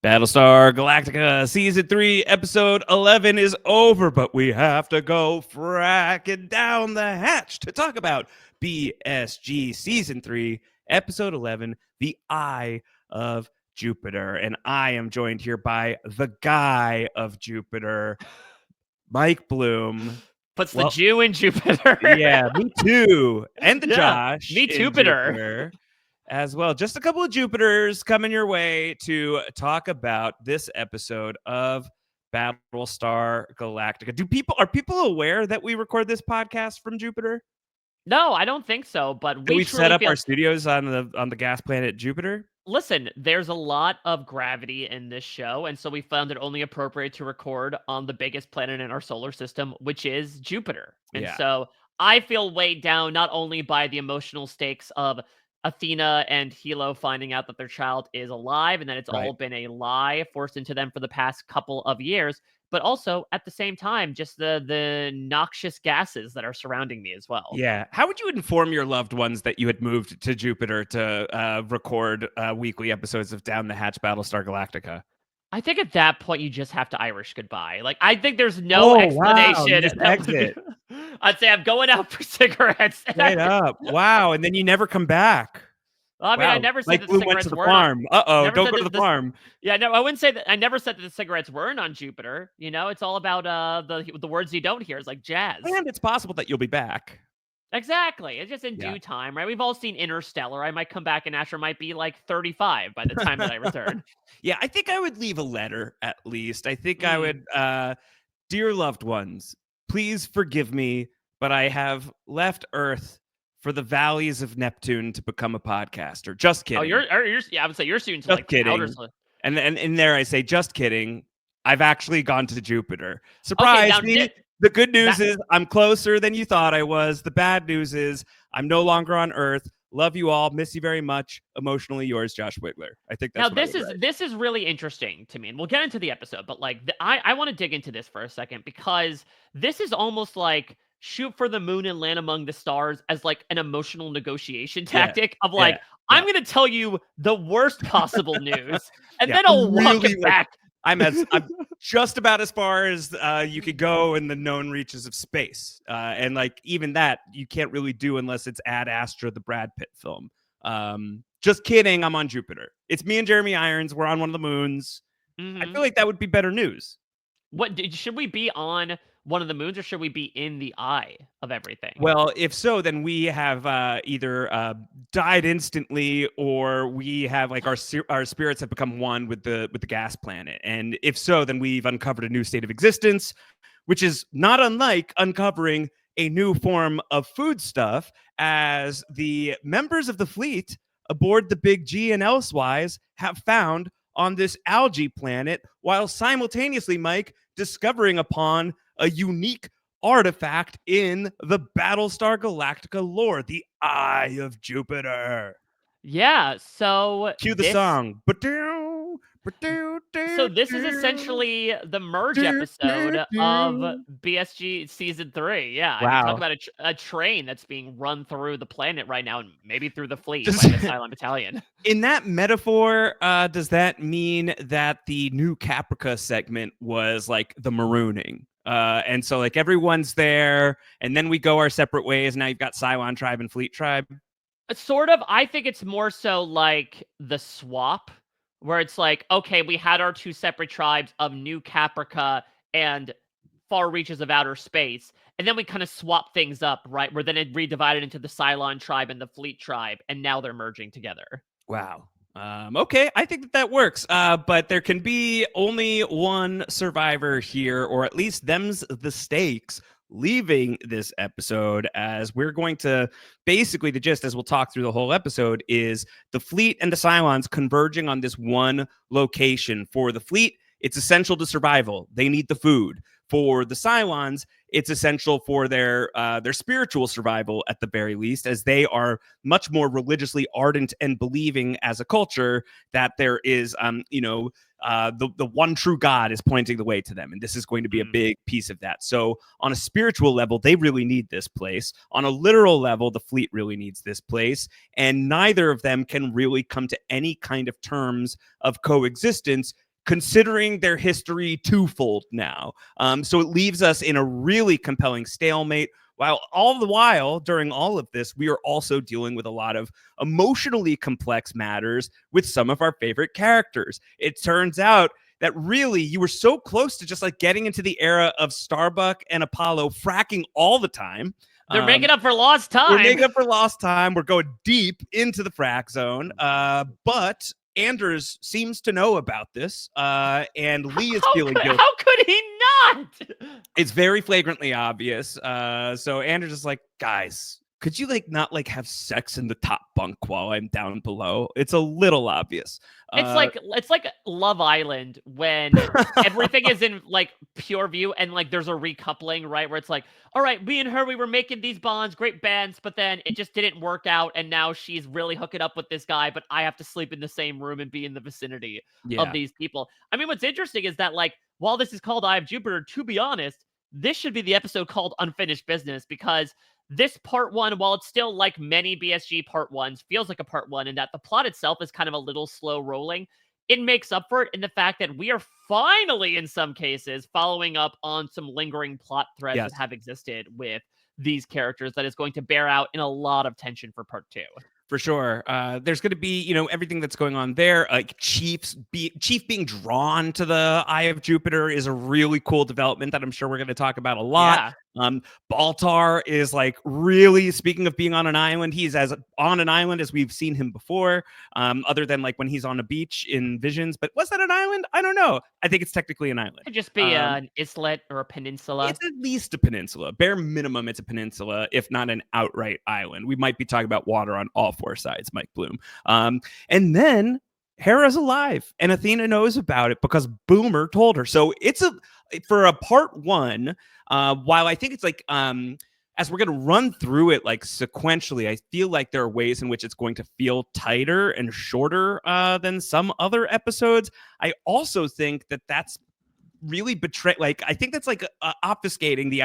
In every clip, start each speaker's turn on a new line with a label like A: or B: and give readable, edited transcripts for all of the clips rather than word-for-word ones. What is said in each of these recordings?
A: Battlestar Galactica Season 3, Episode 11 is over, but we have to go fracking down the hatch to talk about BSG Season 3, Episode 11, The Eye of Jupiter. And I am joined here by the guy of Jupiter, Mike Bloom.
B: Puts the Jew in Jupiter.
A: Yeah, me too. And the
B: Yeah,
A: Josh
B: me
A: in
B: Jupiter.
A: Jupiter as well. Just a couple of Jupiters coming your way to talk about this episode of Battlestar Galactica. Are people aware that we record this podcast from Jupiter?
B: No, I don't think so. But
A: We've set up our studios on the gas planet Jupiter.
B: Listen, there's a lot of gravity in this show, and so we found it only appropriate to record on the biggest planet in our solar system, which is Jupiter. And so I feel weighed down not only by the emotional stakes of Athena and Hilo finding out that their child is alive and that it's all been a lie forced into them for the past couple of years, but also at the same time, just the noxious gases that are surrounding me as well.
A: Yeah. How would you inform your loved ones that you had moved to Jupiter to record weekly episodes of Down the Hatch Battlestar Galactica?
B: I think at that point you just have to Irish goodbye. Like, I think there's no explanation.
A: Wow, just exit.
B: I'd say I'm going out for cigarettes.
A: Straight up. Wow. And then you never come back.
B: Well, I mean, I never said
A: like
B: that the
A: went
B: cigarettes
A: to the
B: weren't
A: farm.
B: Never
A: Don't
B: said
A: go to
B: that
A: the farm.
B: Yeah, no, I wouldn't say that. I never said that the cigarettes weren't on Jupiter. You know, it's all about the words you don't hear. It's like jazz.
A: And it's possible that you'll be back.
B: Exactly. It's just in due time, right? We've all seen Interstellar. I might come back and Asher might be like 35 by the time that I return.
A: Yeah, I think I would leave a letter at least. I think I would, dear loved ones, please forgive me, but I have left Earth for the valleys of Neptune to become a podcaster. Just kidding.
B: Oh, you're yeah, I would say you're soon to
A: just
B: like
A: kidding.
B: outer.
A: And in there I say, just kidding. I've actually gone to Jupiter. Surprise me. The good news is I'm closer than you thought I was. The bad news is I'm no longer on Earth. Love you all. Miss you very much. Emotionally yours, Josh Wigler. I think that's
B: this is really interesting to me, and we'll get into the episode. But like, I want to dig into this for a second because this is almost like shoot for the moon and land among the stars as like an emotional negotiation tactic of like, I'm going to tell you the worst possible news, and then I'll walk it back.
A: I'm just about as far as you could go in the known reaches of space. And like even that you can't really do unless it's Ad Astra, the Brad Pitt film. Just kidding. I'm on Jupiter. It's me and Jeremy Irons. We're on one of the moons. I feel like that would be better news.
B: Should we be on one of the moons or should we be in the eye of everything?
A: Well, if so, then we have either died instantly or we have like our spirits have become one with the gas planet. And if so, then we've uncovered a new state of existence, which is not unlike uncovering a new form of foodstuff, as the members of the fleet aboard the Big G and elsewise have found on this algae planet, while simultaneously, Mike, discovering upon a unique artifact in the Battlestar Galactica lore, the Eye of Jupiter.
B: Yeah, so
A: cue the song.
B: So this is essentially the merge episode of BSG Season 3. Yeah,
A: wow.
B: Talk about a train that's being run through the planet right now, and maybe through the fleet by the Cylon Battalion.
A: In that metaphor, does that mean that the new Caprica segment was like the marooning? And so like everyone's there, and then we go our separate ways. Now you've got Cylon Tribe and Fleet Tribe.
B: Sort of. I think it's more so like the swap, where it's like, okay, we had our two separate tribes of New Caprica and far reaches of outer space, and then we kind of swap things up, right? Where then it redivided into the Cylon Tribe and the Fleet Tribe, and now they're merging together.
A: Wow. Okay, I think that works. But there can be only one survivor here, or at least them's the stakes leaving this episode, as we're going to basically, the gist as we'll talk through the whole episode is the fleet and the Cylons converging on this one location. For the fleet, it's essential to survival. They need the food. For the Cylons, it's essential for their spiritual survival at the very least, as they are much more religiously ardent and believing as a culture that there is, the one true God is pointing the way to them. And this is going to be a big piece of that. So on a spiritual level, they really need this place. On a literal level, the fleet really needs this place. And neither of them can really come to any kind of terms of coexistence considering their history twofold now. So it leaves us in a really compelling stalemate. While all the while, during all of this, we are also dealing with a lot of emotionally complex matters with some of our favorite characters. It turns out that really you were so close to just like getting into the era of Starbuck and Apollo fracking all the time.
B: They're making up for lost time.
A: We're making up for lost time. We're going deep into the frack zone. But Anders seems to know about this, and Lee is feeling guilty.
B: How could he not?
A: It's very flagrantly obvious. So Anders is like, guys, could you like not like have sex in the top bunk while I'm down below? It's a little obvious.
B: It's like Love Island when everything is in like pure view and like there's a recoupling, right? Where it's like, all right, me and her, we were making these bonds, great bands, but then it just didn't work out, and now she's really hooking up with this guy, but I have to sleep in the same room and be in the vicinity of these people. I mean, what's interesting is that like while this is called Eye of Jupiter, to be honest, this should be the episode called Unfinished Business, because this part one, while it's still like many BSG part ones, feels like a part one in that the plot itself is kind of a little slow rolling. It makes up for it in the fact that we are finally, in some cases, following up on some lingering plot threads that have existed with these characters that is going to bear out in a lot of tension for part two.
A: For sure. There's going to be, you know, everything that's going on there. Like Chief being drawn to the Eye of Jupiter is a really cool development that I'm sure we're going to talk about a lot. Baltar is like really, speaking of being on an island, he's as on an island as we've seen him before, other than like when he's on a beach in Visions. But was that an island? I don't know. I think it's technically an island.
B: It could just be an islet or a peninsula.
A: It's at least a peninsula. Bare minimum, it's a peninsula, if not an outright island. We might be talking about water on all four sides, Mike Bloom. And then Hera's alive, and Athena knows about it because Boomer told her. So it's for a part one. While I think it's like, as we're going to run through it like sequentially, I feel like there are ways in which it's going to feel tighter and shorter than some other episodes. I also think that that's really like I think that's like obfuscating the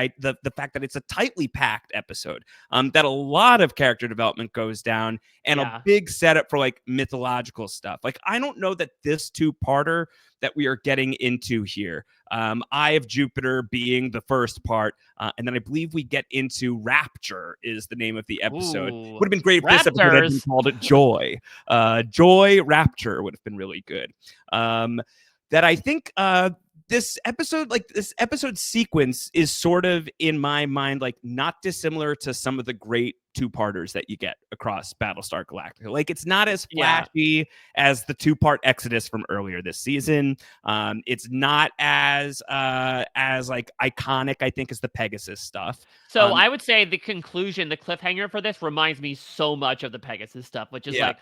A: fact that it's a tightly packed episode, that a lot of character development goes down and a big setup for like mythological stuff. Like I don't know that this two-parter that we are getting into here, Eye of Jupiter being the first part, and then I believe we get into Rapture is the name of the episode. Would have been great if this episode had been called Joy. Joy Rapture would have been really good. That I think this episode sequence is sort of, in my mind, like not dissimilar to some of the great two-parters that you get across Battlestar Galactica. Like it's not as flashy as the two-part Exodus from earlier this season. It's not as like iconic, I think, as the Pegasus stuff.
B: So I would say the conclusion, the cliffhanger for this reminds me so much of the Pegasus stuff, which is like,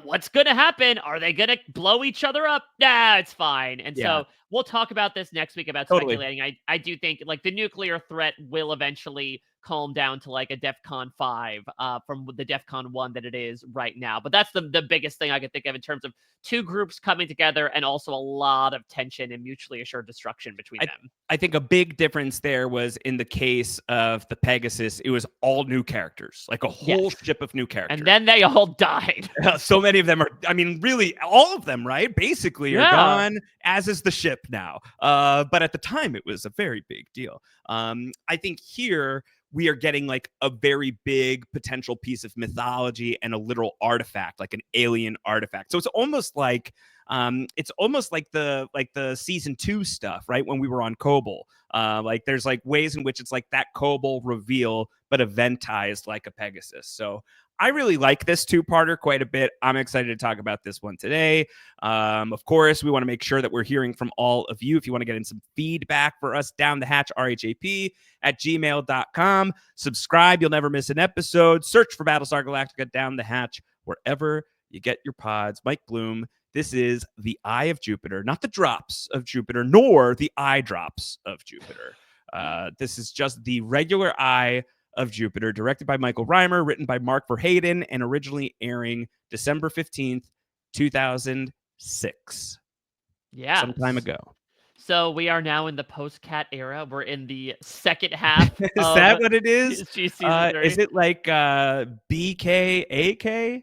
B: what's going to happen? Are they going to blow each other up? Nah, it's fine. And so we'll talk about this next week about speculating. I do think like the nuclear threat will eventually calm down to like a DEFCON 5 from the DEFCON 1 that it is right now. But that's the biggest thing I could think of in terms of two groups coming together and also a lot of tension and mutually assured destruction between them.
A: I think a big difference there was in the case of the Pegasus, it was all new characters, like a whole ship of new characters.
B: And then they all died.
A: So many of them are, I mean, really all of them, right? Basically are gone, as is the ship now. But at the time, it was a very big deal. I think here we are getting like a very big potential piece of mythology and a literal artifact, like an alien artifact. So it's almost like the season 2 stuff, right? When we were on Kobol, like there's like ways in which it's like that Kobol reveal, but eventized like a Pegasus. So I really like this two-parter quite a bit. I'm excited to talk about this one today. Of course, we want to make sure that we're hearing from all of you. If you want to get in some feedback for us, down the hatch, RHAP@gmail.com. Subscribe. You'll never miss an episode. Search for Battlestar Galactica Down the Hatch wherever you get your pods. Mike Bloom. This is the Eye of Jupiter, not the drops of Jupiter, nor the eye drops of Jupiter. This is just the regular Eye of Jupiter, directed by Michael Reimer, written by Mark Verheyden, and originally airing December 15th, 2006.
B: Yeah.
A: Some time ago.
B: So we are now in the post-Cat era. We're in the second half.
A: Is that what it is?
B: Is
A: it like BKAK?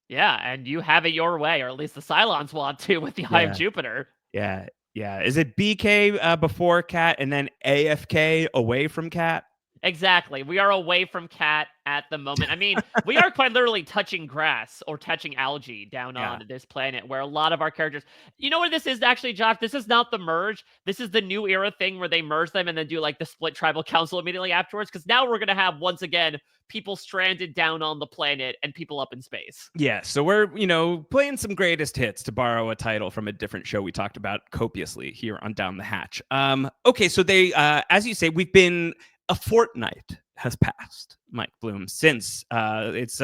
B: Yeah, and you have it your way, or at least the Cylons want to with the Eye of Jupiter.
A: Yeah. Yeah. Is it BK before Cat and then AFK away from Cat?
B: Exactly. We are away from Cat at the moment. I mean, we are quite literally touching grass or touching algae down
A: Yeah.
B: on this planet where a lot of our characters. You know what this is actually, Josh? This is not the merge. This is the new era thing where they merge them and then do like the split tribal council immediately afterwards. Because now we're going to have, once again, people stranded down on the planet and people up in space.
A: Yeah, so we're, playing some greatest hits to borrow a title from a different show we talked about copiously here on Down the Hatch. Okay, so they, as you say, we've been a fortnight has passed, Mike Bloom, since it's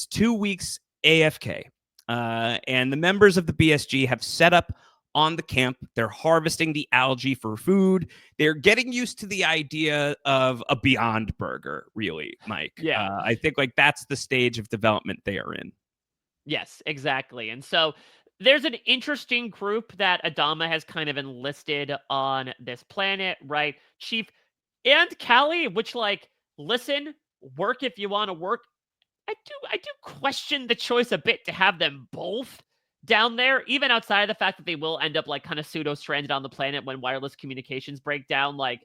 A: 2 weeks AFK, and the members of the BSG have set up on the camp. They're harvesting the algae for food. They're getting used to the idea of a Beyond Burger, really, Mike.
B: Yeah.
A: I think like that's the stage of development they are in.
B: Yes, exactly. And so there's an interesting group that Adama has kind of enlisted on this planet, right? Chief and Callie, which like, listen, work if you want to work. I do question the choice a bit to have them both down there, even outside of the fact that they will end up like kind of pseudo stranded on the planet when wireless communications break down. Like,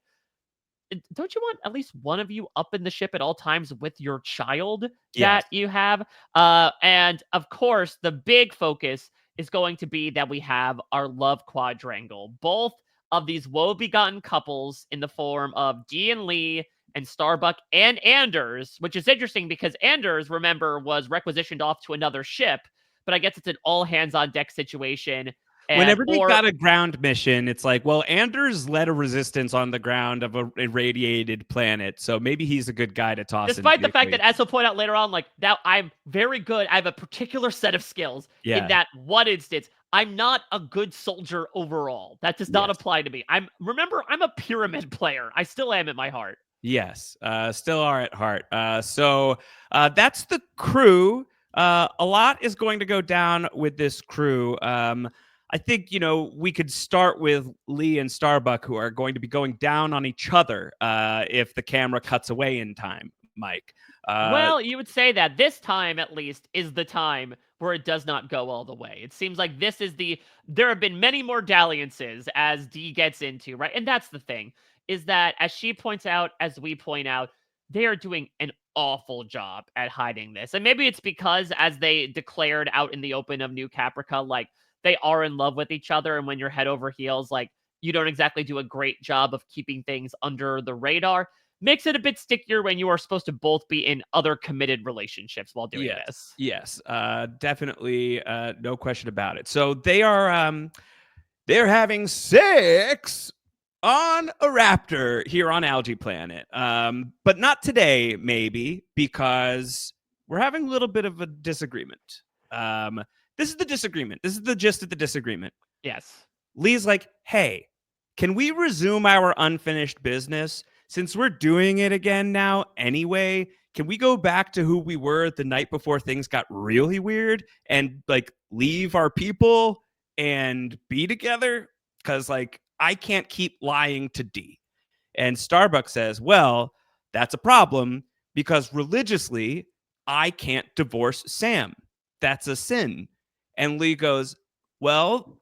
B: don't you want at least one of you up in the ship at all times with your child
A: Yes.
B: that you have? And of course, the big focus is going to be that we have our love quadrangle. Both of these woe-begotten couples in the form of Dee and Lee and Starbuck and Anders, which is interesting because Anders, remember, was requisitioned off to another ship, but I guess it's an all hands on deck situation. And
A: Whenever they
B: or
A: got a ground mission, it's like, well, Anders led a resistance on the ground of a irradiated planet, so maybe he's a good guy to toss into
B: despite
A: the
B: the fact that,
A: equation.
B: as he'll point out later on, like now I'm very good. I have a particular set of skills in
A: Yeah.
B: that one instance. I'm not a good soldier overall. That does not
A: Yes.
B: apply to me. I'm a pyramid player. I still am at my heart.
A: Yes, still are at heart. So that's the crew. A lot is going to go down with this crew. I think we could start with Lee and Starbuck, who are going to be going down on each other if the camera cuts away in time. Mike. Uh,
B: Well, you would say that this time, at least, is the time where it does not go all the way. It seems like this is the. There have been many more dalliances as Dee gets into, right? And that's the thing, is that as she points out, as we point out, they are doing an awful job at hiding this. And maybe it's because, as they declared out in the open of New Caprica, like they are in love with each other. And when you're head over heels, like you don't exactly do a great job of keeping things under the radar, makes it a bit stickier when you are supposed to both be in other committed relationships while doing
A: yes,
B: this.
A: yes, definitely, no question about it. So they're having sex on a raptor here on Algae Planet. But not today, maybe, because we're having a little bit of a disagreement. This is the disagreement. This is the gist of the disagreement.
B: Yes.
A: Lee's like, hey, can we resume our unfinished business? Since we're doing it again now anyway, can we go back to who we were the night before things got really weird and like leave our people and be together? Because like I can't keep lying to D. And Starbucks says, well, that's a problem because religiously, I can't divorce Sam. That's a sin. And Lee goes, well,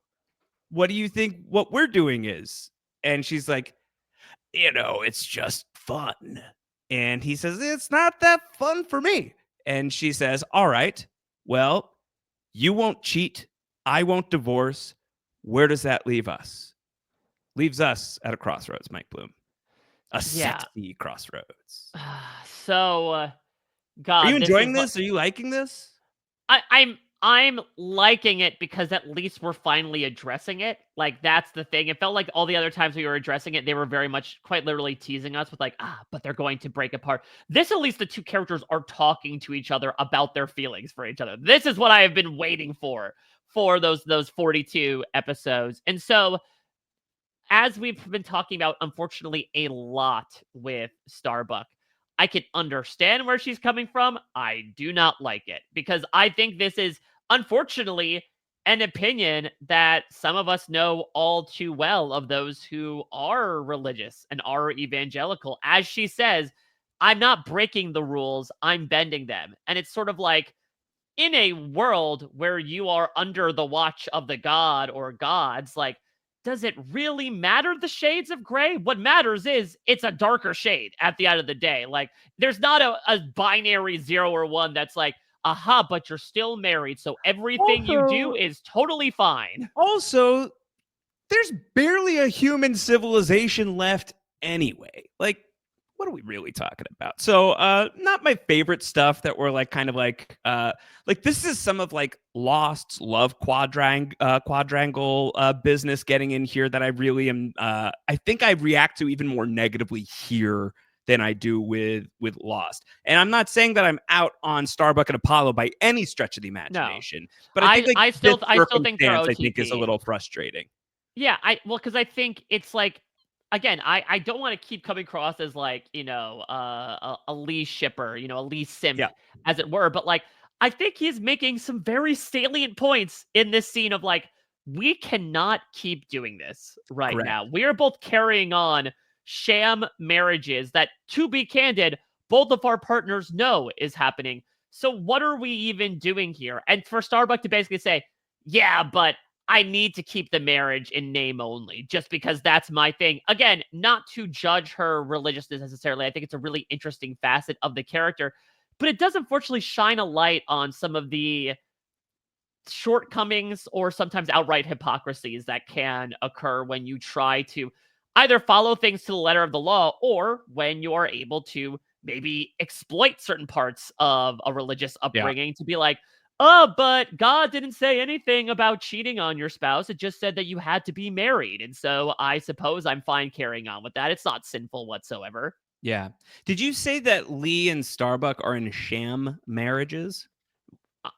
A: what do you think what we're doing is? And she's like, it's just fun. And he says, it's not that fun for me. And she says, all right, well, you won't cheat. I won't divorce. Where does that leave us? Leaves us at a crossroads, Mike Bloom. A
B: Yeah.
A: sexy crossroads.
B: So,
A: Are you
B: God, this is
A: enjoying this? Are you liking this?
B: I'm liking it because at least we're finally addressing it. Like that's the thing. It felt like all the other times we were addressing it, they were very much quite literally teasing us with like, but they're going to break apart. This at least the two characters are talking to each other about their feelings for each other. This is what I have been waiting for those 42 episodes. And so as we've been talking about, unfortunately, a lot with Starbuck, I can understand where she's coming from. I do not like it because I think this is, unfortunately, an opinion that some of us know all too well of those who are religious and are evangelical. As she says, I'm not breaking the rules, I'm bending them. And it's sort of like, in a world where you are under the watch of the god or gods, like, does it really matter the shades of gray? What matters is it's a darker shade at the end of the day. Like, there's not a binary 0 or 1 that's like, aha, but you're still married, so everything you do
A: Also,
B: is totally fine.
A: also, there's barely a human civilization left anyway. Like, what are we really talking about? So, not my favorite stuff that we're like kind of like this is some of like Lost's love quadrangle business getting in here that I really am. I think I react to even more negatively here than I do with Lost. And I'm not saying that I'm out on Starbuck and Apollo by any stretch of the
B: No.
A: imagination, but I think like
B: I
A: this
B: still think they're
A: circumstance I think is a
B: OTP.
A: little frustrating.
B: Yeah, because I think it's like, again, I don't want to keep coming across as like, a Lee shipper, a Lee simp,
A: Yeah,
B: as it were. But like, I think he's making some very salient points in this scene of like, we cannot keep doing this right
A: correct.
B: now. We are both carrying on sham marriages that, to be candid, both of our partners know is happening. So what are we even doing here? And for Starbuck to basically say, yeah, but I need to keep the marriage in name only, just because that's my thing. Again, not to judge her religiousness necessarily. I think it's a really interesting facet of the character, but it does unfortunately shine a light on some of the shortcomings or sometimes outright hypocrisies that can occur when you try to either follow things to the letter of the law, or when you are able to maybe exploit certain parts of a religious
A: Yeah.
B: upbringing to be like, oh, but God didn't say anything about cheating on your spouse. It just said that you had to be married. And so I suppose I'm fine carrying on with that. It's not sinful whatsoever.
A: Yeah. Did you say that Lee and Starbuck are in sham marriages?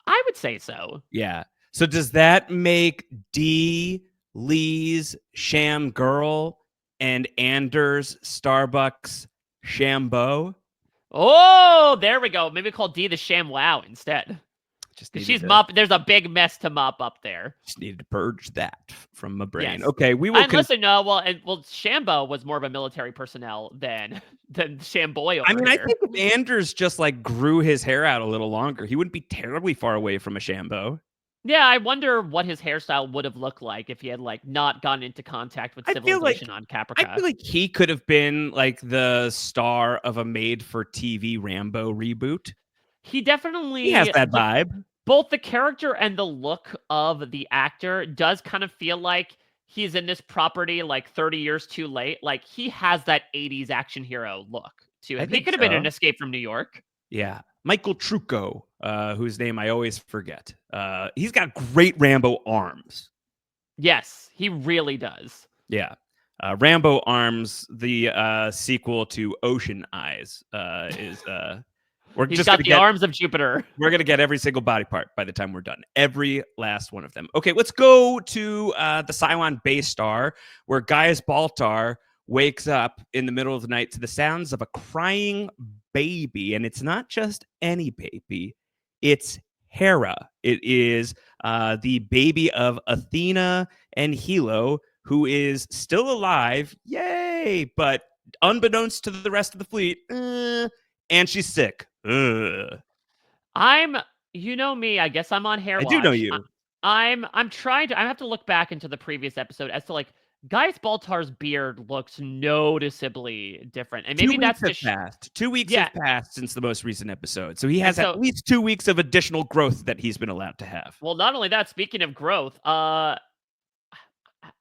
B: I would say so.
A: Yeah. So does that make D Lee's sham girl and Anders Starbuck's shambo?
B: Oh, there we go. Maybe call D the Sham Wow instead.
A: Just
B: Because
A: needed
B: she's
A: to
B: there's a big mess to mop up there.
A: just needed to purge that from my brain.
B: Yes.
A: Okay, we will
B: And listen, no, Shambo was more of a military personnel than Shamboy
A: I
B: over
A: mean, I
B: here.
A: think if Anders just like grew his hair out a little longer, he wouldn't be terribly far away from a shambo.
B: Yeah, I wonder what his hairstyle would have looked like if he had like not gotten into contact with
A: I feel like
B: civilization on
A: I
B: Caprica.
A: feel like he could have been like the star of a made-for-TV Rambo reboot.
B: He
A: He has
B: definitely
A: that vibe.
B: both the character and the look of the actor does kind of feel like he's in this property like 30 years too late. Like, he has that 80s action hero look to
A: I
B: him. He
A: think
B: could have been in
A: so.
B: Escape from New York.
A: Yeah. Michael Trucco, whose name I always forget. He's got great Rambo arms.
B: Yes, he really does.
A: Yeah. Rambo Arms, the sequel to Ocean Eyes, is we're
B: He's
A: just
B: got
A: gonna
B: the
A: get
B: arms of Jupiter.
A: we're gonna get every single body part by the time we're done. Every last one of them. Okay, let's go to the Cylon base star, where Gaius Baltar wakes up in the middle of the night to the sounds of a crying baby, and it's not just any baby; it's Hera. It is the baby of Athena and Hilo, who is still alive. Yay! But unbeknownst to the rest of the fleet, and she's sick.
B: I'm you know me, I guess I'm on hair
A: I do know
B: watch.
A: you.
B: I'm trying to I have to look back into the previous episode as to like Gaius Baltar's beard looks noticeably different. And
A: 2
B: maybe
A: weeks
B: that's
A: have
B: just
A: passed. 2 weeks
B: yeah.
A: have passed since the most recent episode. So he
B: And
A: has at
B: so
A: least 2 weeks of additional growth that he's been allowed to have.
B: well, not only that, speaking of growth,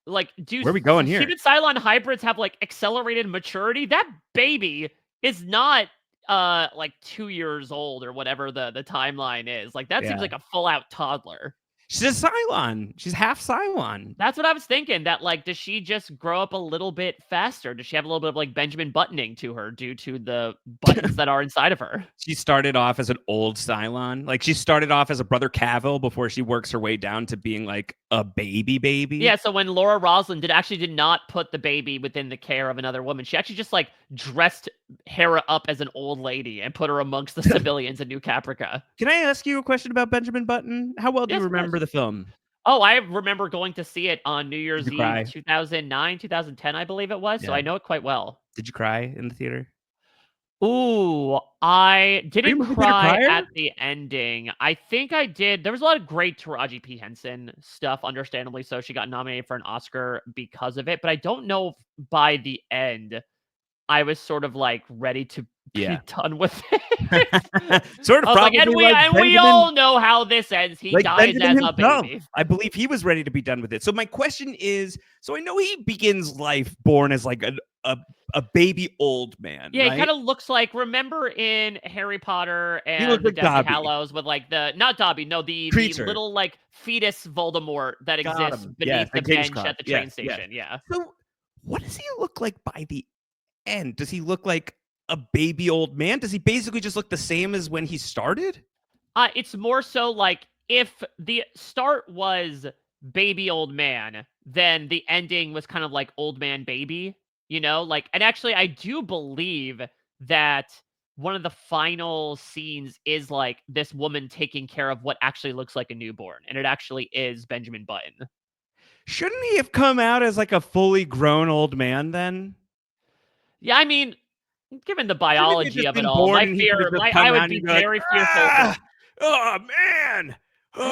B: like, do
A: Where are we going here?
B: human Cylon hybrids have like accelerated maturity? That baby is not like 2 years old or whatever the timeline is. Like, that seems
A: Yeah.
B: like a full out toddler.
A: She's a Cylon. She's half Cylon.
B: That's what I was thinking. That like, does she just grow up a little bit faster? Does she have a little bit of like Benjamin buttoning to her due to the buttons that are inside of her?
A: She started off as an old Cylon. Like she started off as a Brother Cavill before she works her way down to being like a baby.
B: Yeah, so when Laura Roslin did not put the baby within the care of another woman, she actually just like dressed Hera up as an old lady and put her amongst the civilians in New Caprica.
A: Can I ask you a question about Benjamin Button? How well do you
B: Yes, of course.
A: remember the film?
B: Oh, I remember going to see it on New
A: Did
B: Year's
A: you
B: Eve
A: cry?
B: 2009, 2010, I believe it was, so
A: Yeah.
B: I know it quite well.
A: Did you cry in the theater?
B: Ooh, I
A: Are you
B: didn't
A: a movie theater
B: cry
A: crier?
B: at the ending. I think I did. There was a lot of great Taraji P. Henson stuff, understandably so. She got nominated for an Oscar because of it, but I don't know if by the end I was sort of like ready to be
A: Yeah.
B: done with it.
A: Sort of
B: I was like,
A: probably like
B: and we
A: Benjamin
B: all know how this ends. He dies
A: Benjamin
B: as a
A: himself.
B: baby.
A: I believe he was ready to be done with it. So my question is, so I know he begins life born as like a baby old man,
B: Yeah, he
A: right?
B: kind of looks like, remember in Harry Potter
A: He looks
B: and the
A: like
B: Deathly
A: Dobby.
B: Hallows with like the not Dobby, no, the
A: Creature.
B: little like fetus Voldemort that
A: Got
B: exists
A: him. Yes,
B: beneath the
A: like King's
B: bench
A: Cross.
B: at the train
A: Yes, yes.
B: station. Yeah.
A: So what does he look like by the end? Does he look like a baby old man? Does he basically just look the same as when he started?
B: It's more so like if the start was baby old man, then the ending was kind of like old man baby, you know? Like, and actually, I do believe that one of the final scenes is like this woman taking care of what actually looks like a newborn, and it actually is Benjamin Button.
A: Shouldn't he have come out as like a fully grown old man then?
B: Yeah, I mean, given the
A: Shouldn't he have
B: biology
A: just
B: of it
A: been
B: all,
A: born and he could have just come
B: I
A: out
B: would
A: and
B: be
A: be like,
B: very fearful for.
A: ah, oh man,
B: I mean,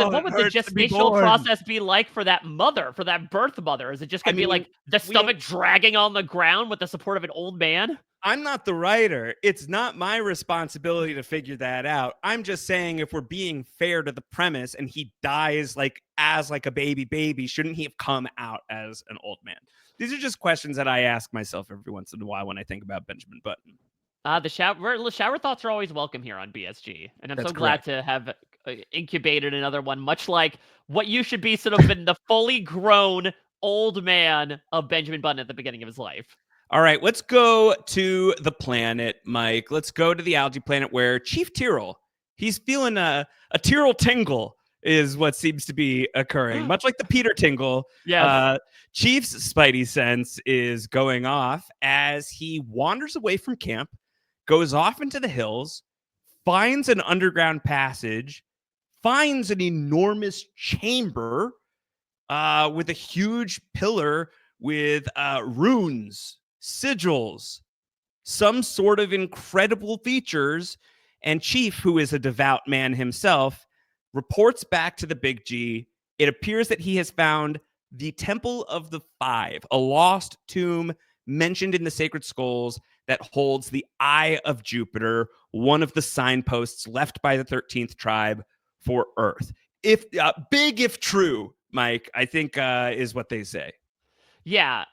A: oh,
B: what
A: it
B: would the
A: hurts to be
B: gestational
A: born.
B: process be like for that mother, for that birth mother? Is it just
A: I
B: gonna be
A: mean,
B: like the
A: we don't
B: stomach dragging on the ground with the support of an old man?
A: I'm not the writer. It's not my responsibility to figure that out. I'm just saying if we're being fair to the premise and he dies like as like a baby, shouldn't he have come out as an old man? These are just questions that I ask myself every once in a while when I think about Benjamin Button.
B: The shower thoughts are always welcome here on BSG, and I'm so
A: That's
B: glad
A: correct.
B: to have incubated another one, much like what you should be sort of been the fully grown old man of Benjamin Button at the beginning of his life.
A: All right, let's go to the planet, Mike. Let's go to the algae planet where Chief Tyrrell, he's feeling a Tyrrell tingle is what seems to be occurring. Much like the Peter tingle,
B: Yes.
A: uh, Chief's spidey sense is going off as he wanders away from camp, goes off into the hills, finds an underground passage, finds an enormous chamber with a huge pillar with runes, sigils, some sort of incredible features. And Chief, who is a devout man himself, reports back to the Big G. It appears that he has found the Temple of the Five, a lost tomb mentioned in the Sacred Skulls that holds the Eye of Jupiter, one of the signposts left by the 13th tribe for Earth. If big, if true, Mike, I think is what they say.
B: Yeah,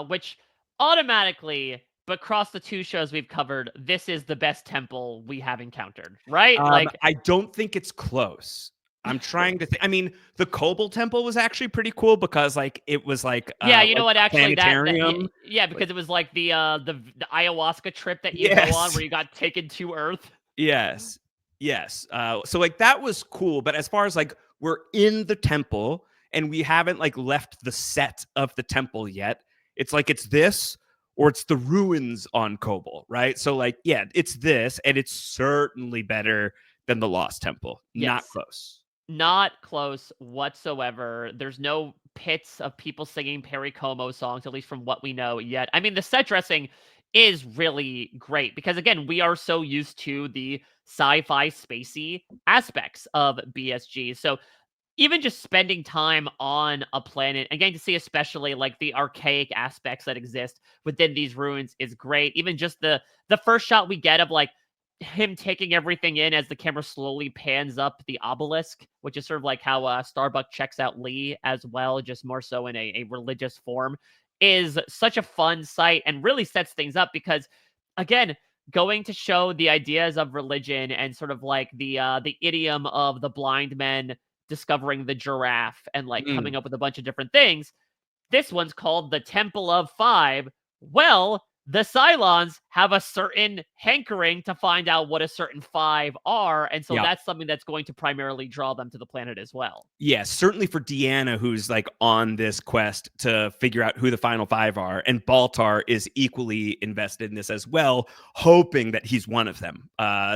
B: which automatically, but across the two shows we've covered, this is the best temple we have encountered, right? Like,
A: I don't think it's close. I'm trying to think. I mean, the Kobol Temple was actually pretty cool because, like, it was like
B: yeah, you know what?
A: a
B: Actually,
A: planetarium.
B: yeah,
A: Like,
B: because it was like the ayahuasca trip that you go on
A: yes,
B: where you got taken to Earth.
A: yes, yes. So like that was cool. But as far as like we're in the temple and we haven't like left the set of the temple yet, it's like it's this or it's the ruins on Kobol, right? So like, yeah, it's this, and it's certainly better than the Lost Temple. Not
B: Yes,
A: close.
B: not close whatsoever. There's no pits of people singing Perry Como songs, at least from what we know yet. I mean, the set dressing is really great because, again, we are so used to the sci-fi spacey aspects of BSG. So even just spending time on a planet and getting to see especially like the archaic aspects that exist within these ruins is great. Even just the first shot we get of like him taking everything in as the camera slowly pans up the obelisk, which is sort of like how Starbuck checks out Lee as well, just more so in a religious form, is such a fun sight and really sets things up because, again, going to show the ideas of religion and sort of like the idiom of the blind men discovering the giraffe and like
A: Mm.
B: coming up with a bunch of different things. This one's called the Temple of Five. Well, the Cylons have a certain hankering to find out what a certain five are, and so
A: Yeah.
B: that's something that's going to primarily draw them to the planet as well.
A: Yeah, certainly for Deanna, who's like on this quest to figure out who the final five are. And Baltar is equally invested in this as well, hoping that he's one of them.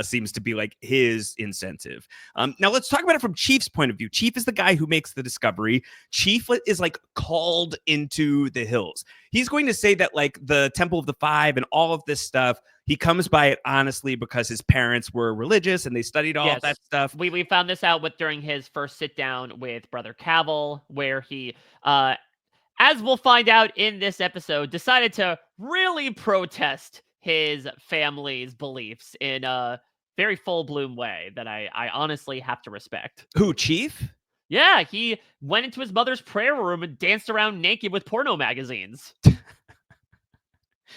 A: Seems to be like his incentive. Now let's talk about it from Chief's point of view. Chief is the guy who makes the discovery. Chief is like called into the hills. He's going to say that like the Temple of the Five and all of this stuff, he comes by it honestly because his parents were religious and they studied all of that stuff.
B: We found this out during his first sit down with Brother Cavill, where he, as we'll find out in this episode, decided to really protest his family's beliefs in a very full bloom way that I honestly have to respect.
A: Who, Chief?
B: Yeah, he went into his mother's prayer room and danced around naked with porno magazines.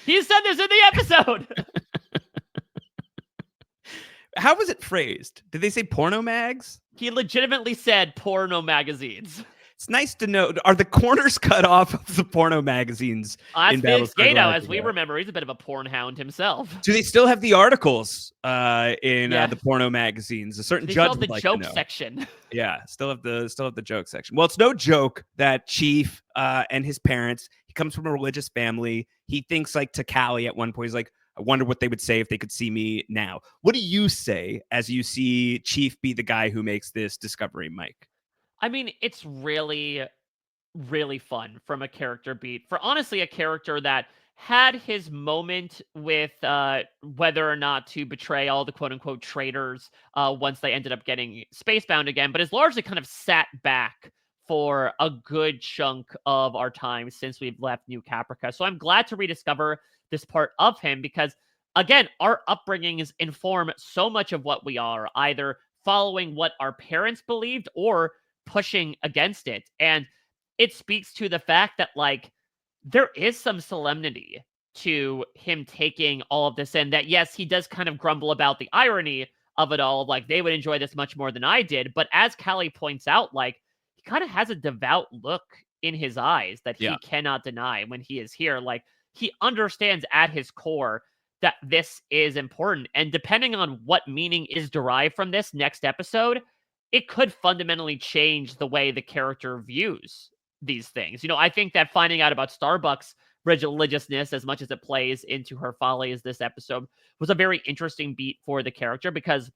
B: He said this in the episode.
A: How was it phrased? Did they say porno mags?
B: He legitimately said porno magazines.
A: It's nice to know. Are the corners cut off of the porno magazines?
B: That's Felix Gato, as we remember. He's a bit of a porn hound himself.
A: Do they still have the articles in the porno magazines? A certain judge would like to know.
B: Joke section.
A: Yeah, still have the joke section. Well, it's no joke that Chief and his parents. He comes from a religious family. He thinks like to Callie at one point. He's like, I wonder what they would say if they could see me now. What do you say as you see Chief be the guy who makes this discovery, Mike?
B: I mean, it's really, really fun from a character beat. For honestly, a character that had his moment with whether or not to betray all the quote-unquote traitors once they ended up getting spacebound again, but has largely kind of sat back for a good chunk of our time since we've left New Caprica. So I'm glad to rediscover this part of him because, again, our upbringings inform so much of what we are, either following what our parents believed or pushing against it. And it speaks to the fact that, like, there is some solemnity to him taking all of this in, that yes, he does kind of grumble about the irony of it all, like they would enjoy this much more than I did. But as Callie points out, like, he kind of has a devout look in his eyes that he cannot deny when he is here. Like, he understands at his core that this is important. And depending on what meaning is derived from this next episode, it could fundamentally change the way the character views these things. You know, I think that finding out about Starbucks' religiousness, as much as it plays into her follies this episode, was a very interesting beat for the character, because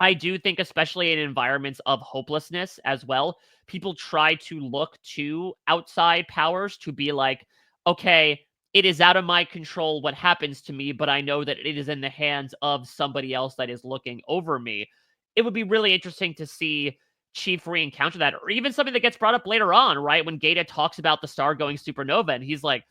B: I do think, especially in environments of hopelessness as well, people try to look to outside powers to be like, okay, it is out of my control what happens to me, but I know that it is in the hands of somebody else that is looking over me. It would be really interesting to see Chief re-encounter that, or even something that gets brought up later on, right? When Gata talks about the star going supernova, and he's like,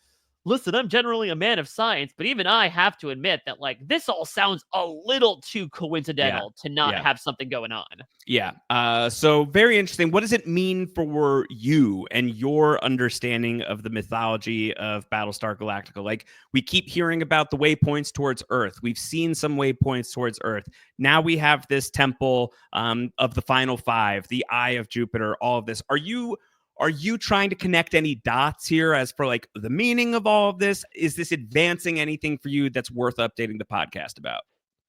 B: listen, I'm generally a man of science, but even I have to admit that, like, this all sounds a little too coincidental to not have something going on.
A: Yeah. So very interesting. What does it mean for you and your understanding of the mythology of Battlestar Galactica? Like, we keep hearing about the waypoints towards Earth. We've seen some waypoints towards Earth. Now we have this temple of the Final Five, the Eye of Jupiter, all of this. Are you trying to connect any dots here as for like the meaning of all of this? Is this advancing anything for you that's worth updating the podcast about?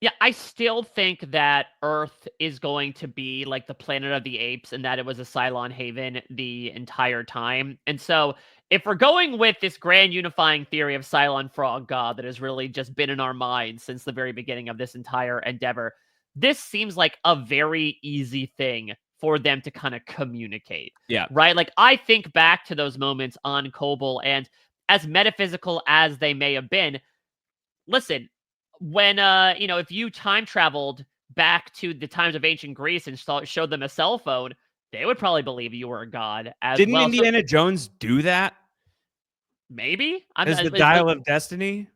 B: Yeah, I still think that Earth is going to be like the planet of the apes, and that it was a Cylon haven the entire time. And so if we're going with this grand unifying theory of Cylon frog god that has really just been in our minds since the very beginning of this entire endeavor, this seems like a very easy thing for them to kind of communicate.
A: Yeah.
B: Right? Like, I think back to those moments on Kobol, and as metaphysical as they may have been, listen, when, if you time traveled back to the times of ancient Greece and showed them a cell phone, they would probably believe you were a god as
A: Didn't
B: well.
A: Indiana Jones do that?
B: Maybe?
A: As the Dial of Destiny?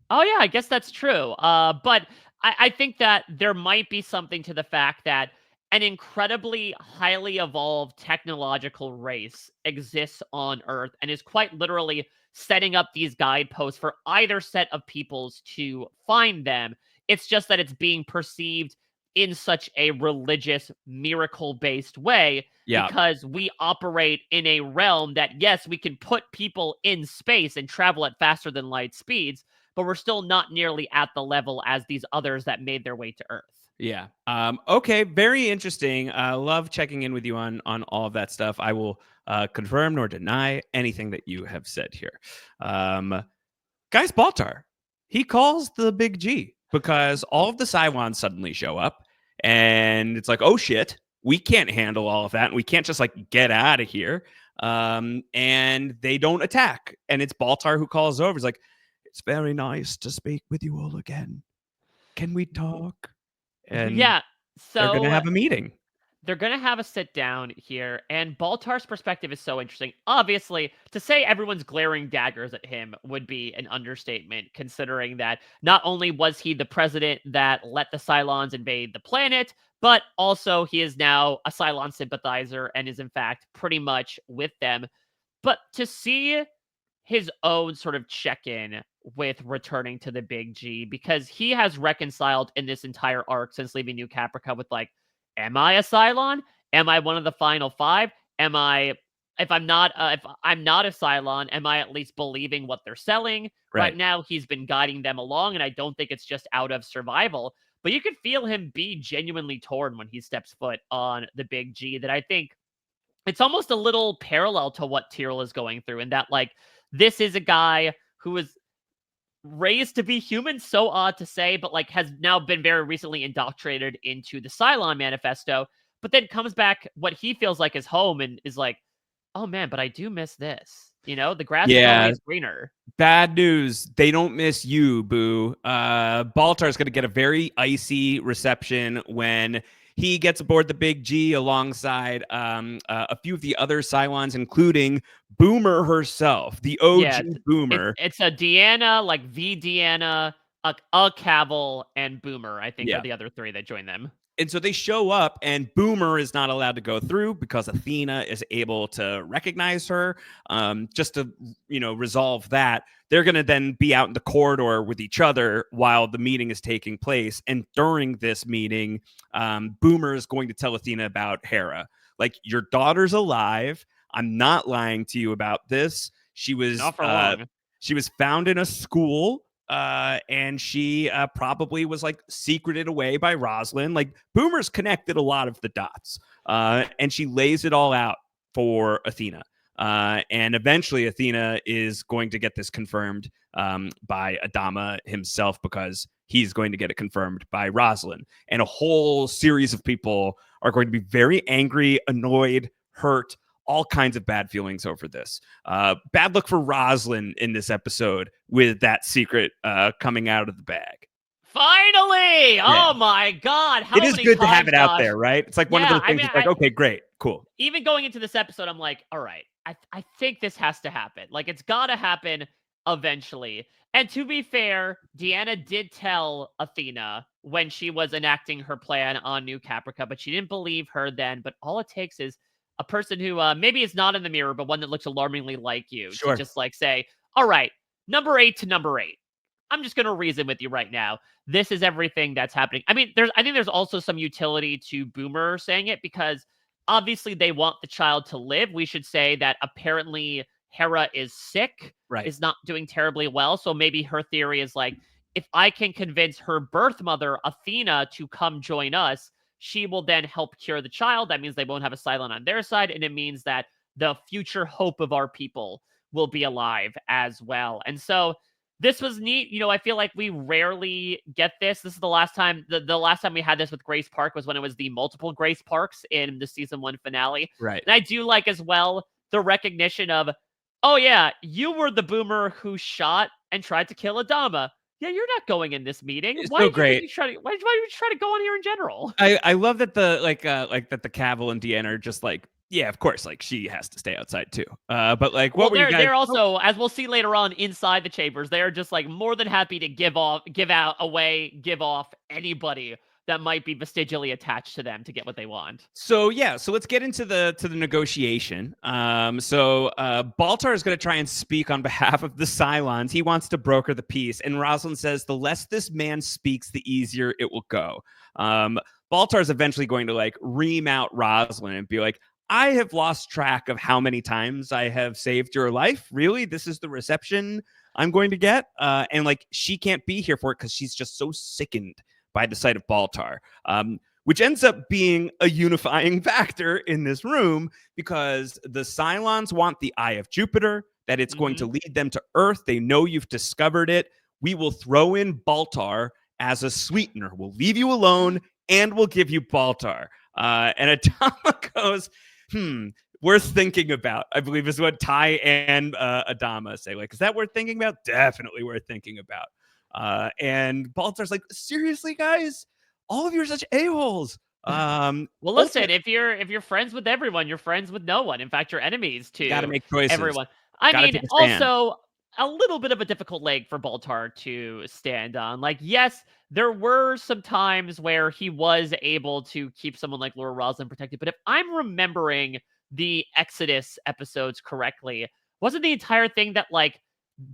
B: Oh, yeah, I guess that's true. But I think that there might be something to the fact that an incredibly highly evolved technological race exists on Earth and is quite literally setting up these guideposts for either set of peoples to find them. It's just that it's being perceived in such a religious, miracle-based way because we operate in a realm that, yes, we can put people in space and travel at faster than light speeds, but we're still not nearly at the level as these others that made their way to Earth.
A: Yeah. Okay. Very interesting. Love checking in with you on all of that stuff. I will confirm nor deny anything that you have said here. Guys, Baltar, he calls the big G because all of the Cylons suddenly show up, and it's like, oh shit, we can't handle all of that, and we can't just like get out of here. And they don't attack, and it's Baltar who calls over. He's like, it's very nice to speak with you all again. Can we talk? And
B: Yeah.
A: they're gonna
B: So
A: have a meeting.
B: they're going to have a sit down here, and Baltar's perspective is so interesting. Obviously, to say everyone's glaring daggers at him would be an understatement, considering that not only was he the president that let the Cylons invade the planet, but also he is now a Cylon sympathizer and is, in fact, pretty much with them. But to see his own sort of check-in with returning to the Big G, because he has reconciled in this entire arc since leaving New Caprica with, like, am I a Cylon? Am I one of the final five? Am I if I'm not a Cylon, am I at least believing what they're selling? Right
A: Right.
B: now, he's been guiding them along, and I don't think it's just out of survival. But you could feel him be genuinely torn when he steps foot on the Big G. That I think it's almost a little parallel to what Tyrell is going through, in that, like, this is a guy who was raised to be human, so odd to say, but, like, has now been very recently indoctrinated into the Cylon Manifesto, but then comes back what he feels like is home and is like, oh man, but I do miss this. You know, the grass is
A: Yeah.
B: always greener.
A: Bad news. They don't miss you, Boo. Baltar's going to get a very icy reception when he gets aboard the Big G alongside a few of the other Cylons, including Boomer herself, the
B: Yeah,
A: OG
B: it's
A: Boomer.
B: it's a Deanna, like V Deanna, a Cavil, and Boomer, I think, are
A: Yeah.
B: the other three that join them.
A: And so they show up, and Boomer is not allowed to go through because Athena is able to recognize her. Just to resolve that, they're going to then be out in the corridor with each other while the meeting is taking place. And during this meeting, Boomer is going to tell Athena about Hera. Like, your daughter's alive. I'm not lying to you about this. She was
B: Not for long.
A: she was found in a school, and she probably was like secreted away by Rosalind. Like, Boomer's connected a lot of the dots, and she lays it all out for Athena. And eventually, Athena is going to get this confirmed by Adama himself, because he's going to get it confirmed by Rosalind. And a whole series of people are going to be very angry, annoyed, hurt, all kinds of bad feelings over this. Bad luck for Rosalind in this episode with that secret coming out of the bag.
B: Finally!
A: Yeah.
B: Oh my god, how
A: It is
B: many
A: good
B: times,
A: to have it out
B: Josh?
A: there, right? It's like one of
B: Yeah,
A: those things. It's like, okay, great, cool.
B: Even going into this episode, I'm like, all right, I think this has to happen. Like, it's got to happen eventually. And to be fair, Deanna did tell Athena when she was enacting her plan on New Caprica, but she didn't believe her then. But all it takes is a person who maybe is not in the mirror, but one that looks alarmingly like you, to
A: Sure.
B: just, like, say, all right, number 8 to number 8. I'm just going to reason with you right now. This is everything that's happening. I mean, I think there's also some utility to Boomer saying it, because obviously they want the child to live. We should say that apparently Hera is sick,
A: Right.
B: is not doing terribly well. So maybe her theory is like, if I can convince her birth mother, Athena, to come join us, she will then help cure the child. That means they won't have a Cylon on their side. And it means that the future hope of our people will be alive as well. And so this was neat. You know, I feel like we rarely get this. This is the last time. The last time we had this with Grace Park was when it was the multiple Grace Parks in the season 1 finale.
A: Right.
B: And I do like as well the recognition of, oh yeah, you were the Boomer who shot and tried to kill Adama. Yeah, you're not going in this meeting.
A: It's
B: Why
A: so
B: did
A: great.
B: you try to? Why did you try to go on here in general?
A: I love that the like that the Cavill and Deanna are just like, yeah, of course, like, she has to stay outside too. But like, what
B: Well,
A: were you guys?
B: they're also, as we'll see later on inside the chambers, they are just like more than happy to give off anybody that might be vestigially attached to them to get what they want.
A: So let's get into the negotiation. Baltar is going to try and speak on behalf of the Cylons. He wants to broker the peace, and Rosalind says the less this man speaks, the easier it will go. Baltar is eventually going to like ream out Rosalind and be like, I have lost track of how many times I have saved your life. Really, this is the reception I'm going to get, and like, she can't be here for it because she's just so sickened by the sight of Baltar, which ends up being a unifying factor in this room, because the Cylons want the Eye of Jupiter, that it's going to lead them to Earth. They know you've discovered it. We will throw in Baltar as a sweetener. We'll leave you alone, and we'll give you Baltar. And Adama goes, worth thinking about, I believe is what Ty and Adama say. Like, is that worth thinking about? Definitely worth thinking about. And Baltar's like, seriously, guys, all of you are such a-holes.
B: Well, listen, if you're friends with everyone, you're friends with no one. In fact, you're enemies
A: Got to
B: to
A: make choices.
B: everyone. I
A: Got to
B: mean,
A: take a stand.
B: also a little bit of a difficult leg for Baltar to stand on. Like, yes, there were some times where he was able to keep someone like Laura Roslin protected, but if I'm remembering the Exodus episodes correctly, wasn't the entire thing that like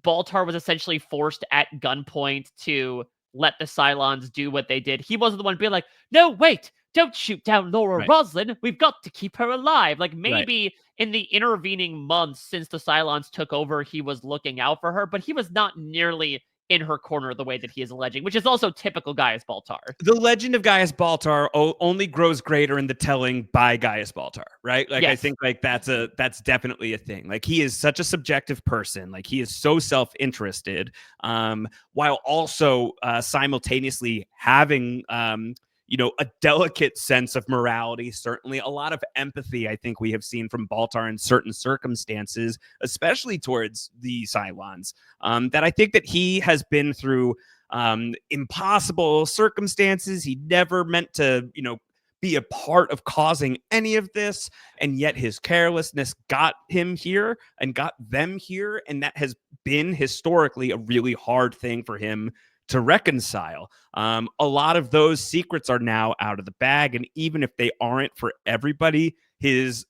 B: Baltar was essentially forced at gunpoint to let the Cylons do what they did? He wasn't the one being like, no, wait, don't shoot down Laura
A: Right.
B: Roslin. We've got to keep her alive. Like,
A: Right.
B: maybe in the intervening months since the Cylons took over, he was looking out for her, but he was not nearly in her corner the way that he is alleging, which is also typical Gaius Baltar.
A: The legend of Gaius Baltar only grows greater in the telling by Gaius Baltar, right? Like, I
B: Yes.
A: think like that's definitely a thing. Like, he is such a subjective person. Like, he is so self-interested, while also simultaneously having a delicate sense of morality, certainly a lot of empathy. I think we have seen from Baltar in certain circumstances, especially towards the Cylons, that I think that he has been through impossible circumstances. He never meant to, be a part of causing any of this. And yet his carelessness got him here and got them here. And that has been historically a really hard thing for him to reconcile. A lot of those secrets are now out of the bag. And even if they aren't for everybody, his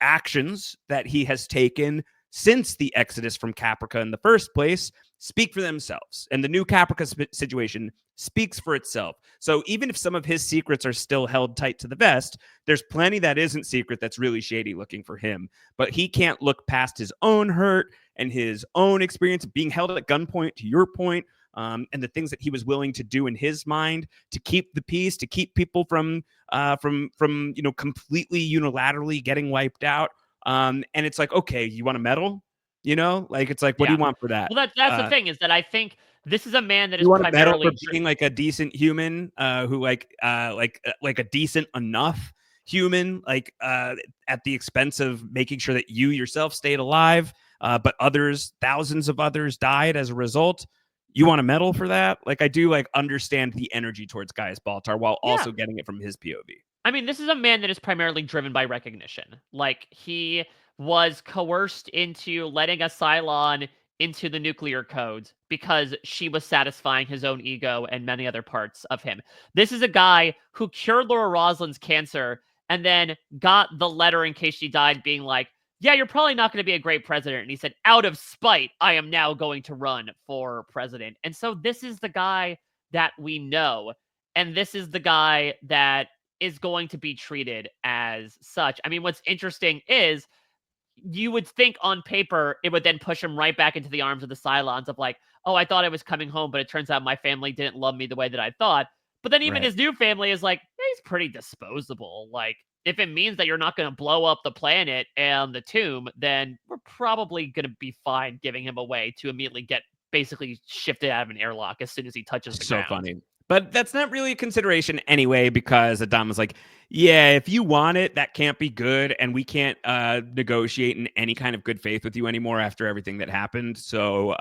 A: actions that he has taken since the exodus from Caprica in the first place speak for themselves. And the new Caprica situation speaks for itself. So even if some of his secrets are still held tight to the vest, there's plenty that isn't secret that's really shady looking for him. But he can't look past his own hurt and his own experience of being held at gunpoint, to your point, and the things that he was willing to do in his mind to keep the peace, to keep people from completely unilaterally getting wiped out. And it's like, okay, you want a medal? Like, it's like, what do
B: Yeah.
A: you want for that?
B: Well, that's the thing, is that I think this is a man that is
A: You want a medal for
B: primarily
A: being like a decent human, who like a decent enough human, like at the expense of making sure that you yourself stayed alive, but thousands of others died as a result. You want a medal for that? Like, I do like understand the energy towards Gaius Baltar while
B: Yeah.
A: also getting it from his POV.
B: I mean, this is a man that is primarily driven by recognition. Like, he was coerced into letting a Cylon into the nuclear codes because she was satisfying his own ego and many other parts of him. This is a guy who cured Laura Roslin's cancer and then got the letter in case she died being like, yeah, you're probably not going to be a great president. And he said, out of spite, I am now going to run for president. And so this is the guy that we know. And this is the guy that is going to be treated as such. I mean, what's interesting is you would think on paper it would then push him right back into the arms of the Cylons of like, oh, I thought I was coming home, but it turns out my family didn't love me the way that I thought. But then even
A: Right.
B: his new family is like, he's pretty disposable. Like, if it means that you're not going to blow up the planet and the tomb, then we're probably going to be fine giving him away to immediately get basically shifted out of an airlock as soon as he touches the
A: So
B: ground.
A: funny. But that's not really a consideration anyway, because Adam was like, yeah, if you want it, that can't be good. And we can't negotiate in any kind of good faith with you anymore after everything that happened. So,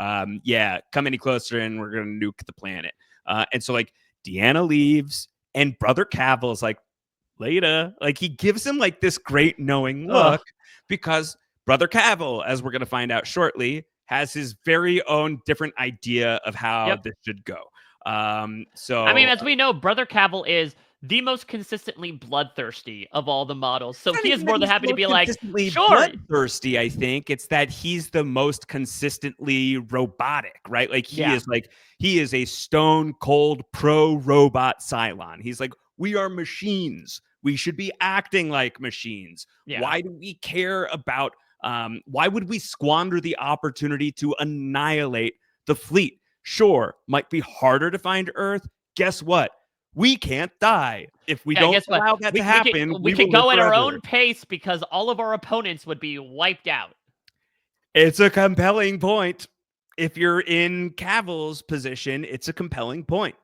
A: yeah, come any closer and we're going to nuke the planet. And so, like, Deanna leaves and Brother Cavill is like, later. Like, he gives him like this great knowing look because Brother Cavill, as we're going to find out shortly, has his very own different idea of how this should go. So
B: I mean, as we know, Brother Cavill is the most consistently bloodthirsty of all the models. So he is more than happy to be like, sure.
A: Bloodthirsty, I think it's that he's the most consistently robotic, right? Like, he is a stone cold pro robot Cylon. He's like, we are machines. We should be acting like machines.
B: Yeah.
A: Why do we care about why would we squander the opportunity to annihilate the fleet? Sure, might be harder to find Earth. Guess what? We can't die. If we don't allow that to happen,
B: we can go at our own pace because all of our opponents would be wiped out.
A: It's a compelling point. If you're in Cavill's position, it's a compelling point.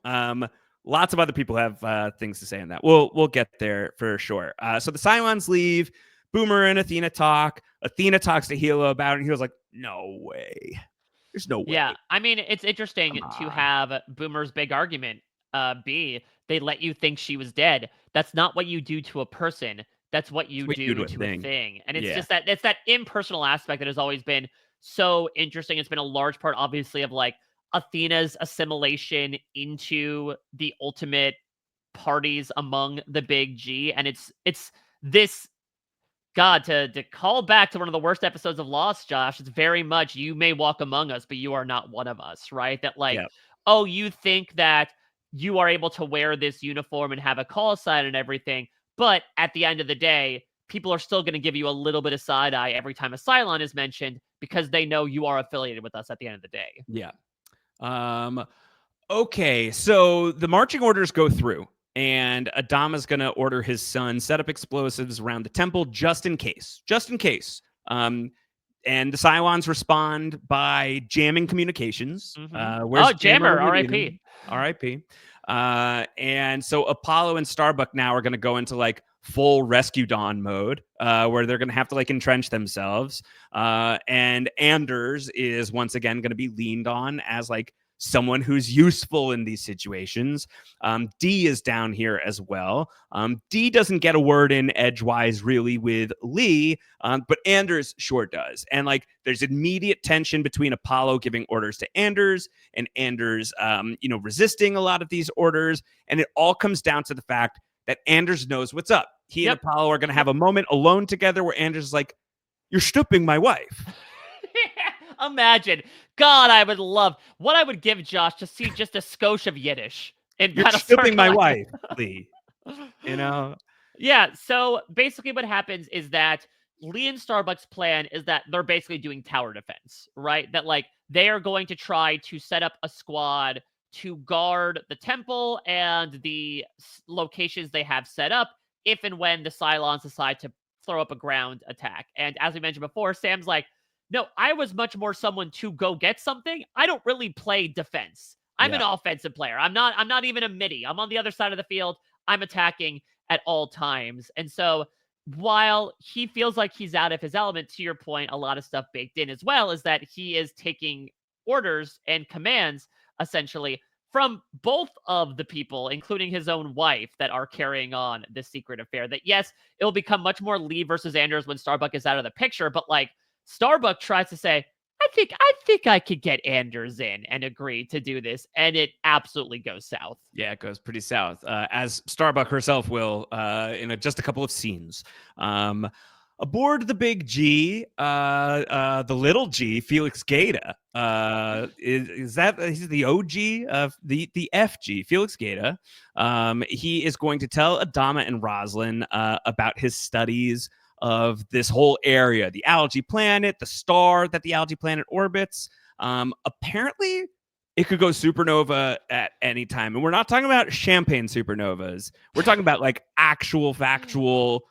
A: Lots of other people have things to say on that. We'll get there for sure. So the Cylons leave. Boomer and Athena talk. Athena talks to Hilo about it, and Hilo's like, no way. There's no
B: Yeah,
A: way.
B: I mean, it's interesting
A: Come
B: to
A: on.
B: have Boomer's big argument be they let you think she was dead. That's not what you do to a person. That's what
A: It's
B: you
A: what you do
B: do
A: to a
B: to a
A: thing.
B: thing. And it's
A: Yeah.
B: just that it's that impersonal aspect that has always been so interesting. It's been a large part, obviously, of like Athena's assimilation into the ultimate parties among the big G. And it's this God, to call back to one of the worst episodes of Lost, Josh, it's very much you may walk among us, but you are not one of us, right? That like,
A: Yeah.
B: oh, you think that you are able to wear this uniform and have a call sign and everything, but at the end of the day, people are still going to give you a little bit of side eye every time a Cylon is mentioned because they know you are affiliated with us at the end of the day.
A: Yeah. Um, okay, so the marching orders go through, and Adama's going to order his son set up explosives around the temple just in case. Just in case. And the Cylons respond by jamming communications.
B: Oh,
A: Where's Jammer
B: Jammer,
A: when we need
B: R.I.P.
A: him? R.I.P. And so Apollo and Starbuck now are going to go into like full Rescue Dawn mode, where they're going to have to like entrench themselves. And Anders is once again going to be leaned on as like someone who's useful in these situations. D is down here as well. D doesn't get a word in edgewise really with Lee, but Anders sure does. And like there's immediate tension between Apollo giving orders to Anders and Anders, resisting a lot of these orders. And it all comes down to the fact that Anders knows what's up. He and
B: Yep.
A: Apollo are going to have a moment alone together where Anders is like, "You're stooping my wife."
B: Imagine. God, I would love what I would give Josh to see just a skosh of Yiddish in
A: "You're
B: Battlestar
A: stooping my
B: Galactica.
A: wife, Lee." You know?
B: Yeah, so basically what happens is that Lee and Starbucks' plan is that they're basically doing tower defense, right? That like they are going to try to set up a squad to guard the temple and the locations they have set up if and when the Cylons decide to throw up a ground attack. And as we mentioned before, Sam's like, no, I was much more someone to go get something. I don't really play defense. I'm an
A: Yeah.
B: offensive player. I'm not even a midi. I'm on the other side of the field. I'm attacking at all times. And so while he feels like he's out of his element, to your point, a lot of stuff baked in as well is that he is taking orders and commands essentially from both of the people, including his own wife, that are carrying on this secret affair. That yes, it'll become much more Lee versus Anders when Starbuck is out of the picture, but like Starbuck tries to say, I think I could get Anders in and agree to do this, and it absolutely goes south.
A: Yeah, it goes pretty south, as Starbuck herself will in just a couple of scenes. Aboard the big G, the little G, Felix Gata. Is that he's the OG of the FG, Felix Gata. He is going to tell Adama and Roslin about his studies of this whole area, the algae planet, the star that the algae planet orbits. Apparently, it could go supernova at any time. And we're not talking about champagne supernovas. We're talking about like actual factual.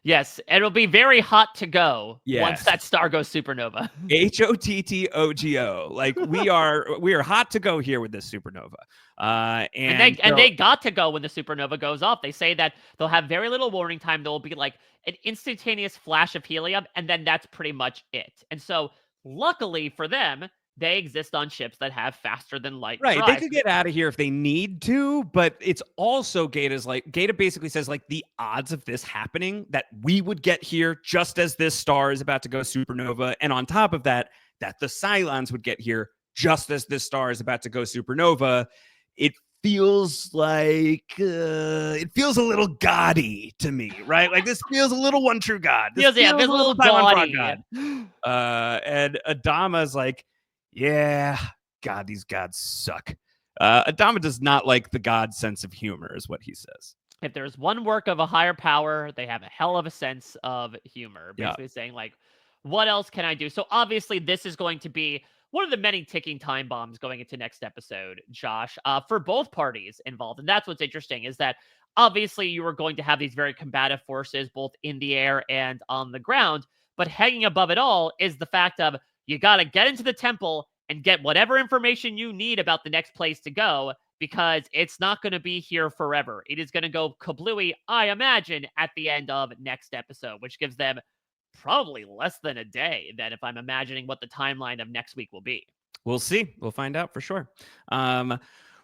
B: Yes, it'll be very hot to go once
A: Yes.
B: that star goes supernova.
A: HOTTOGO. Like we are hot to go here with this supernova.
B: And they got to go when the supernova goes off. They say that they'll have very little warning time. There will be like an instantaneous flash of helium, and then that's pretty much it. And so, luckily for them, they exist on ships that have faster than light
A: right, they
B: drive.
A: could get out of here if they need to, but it's also Gata basically says like the odds of this happening, that we would get here just as this star is about to go supernova, and on top of that, that the Cylons would get here just as this star is about to go supernova. It feels like it feels a little gaudy to me, right? Like this feels a little one true God. This
B: Feels
A: feels
B: a
A: a little
B: little
A: Taiwan frog
B: gaudy.
A: God. And Adama's like, yeah, God, these gods suck. Adama does not like the god sense of humor, is what he says.
B: If there's one work of a higher power, they have a hell of a sense of humor.
A: Yeah.
B: Basically saying, like, what else can I do? So obviously, this is going to be one of the many ticking time bombs going into next episode, Josh, for both parties involved. And that's what's interesting is that obviously you are going to have these very combative forces both in the air and on the ground. But hanging above it all is the fact of you got to get into the temple and get whatever information you need about the next place to go, because it's not going to be here forever. It is going to go kablooey, I imagine, at the end of next episode, which gives them probably less than a day, then, if I'm imagining what the timeline of next week will be.
A: We'll see. We'll find out for sure.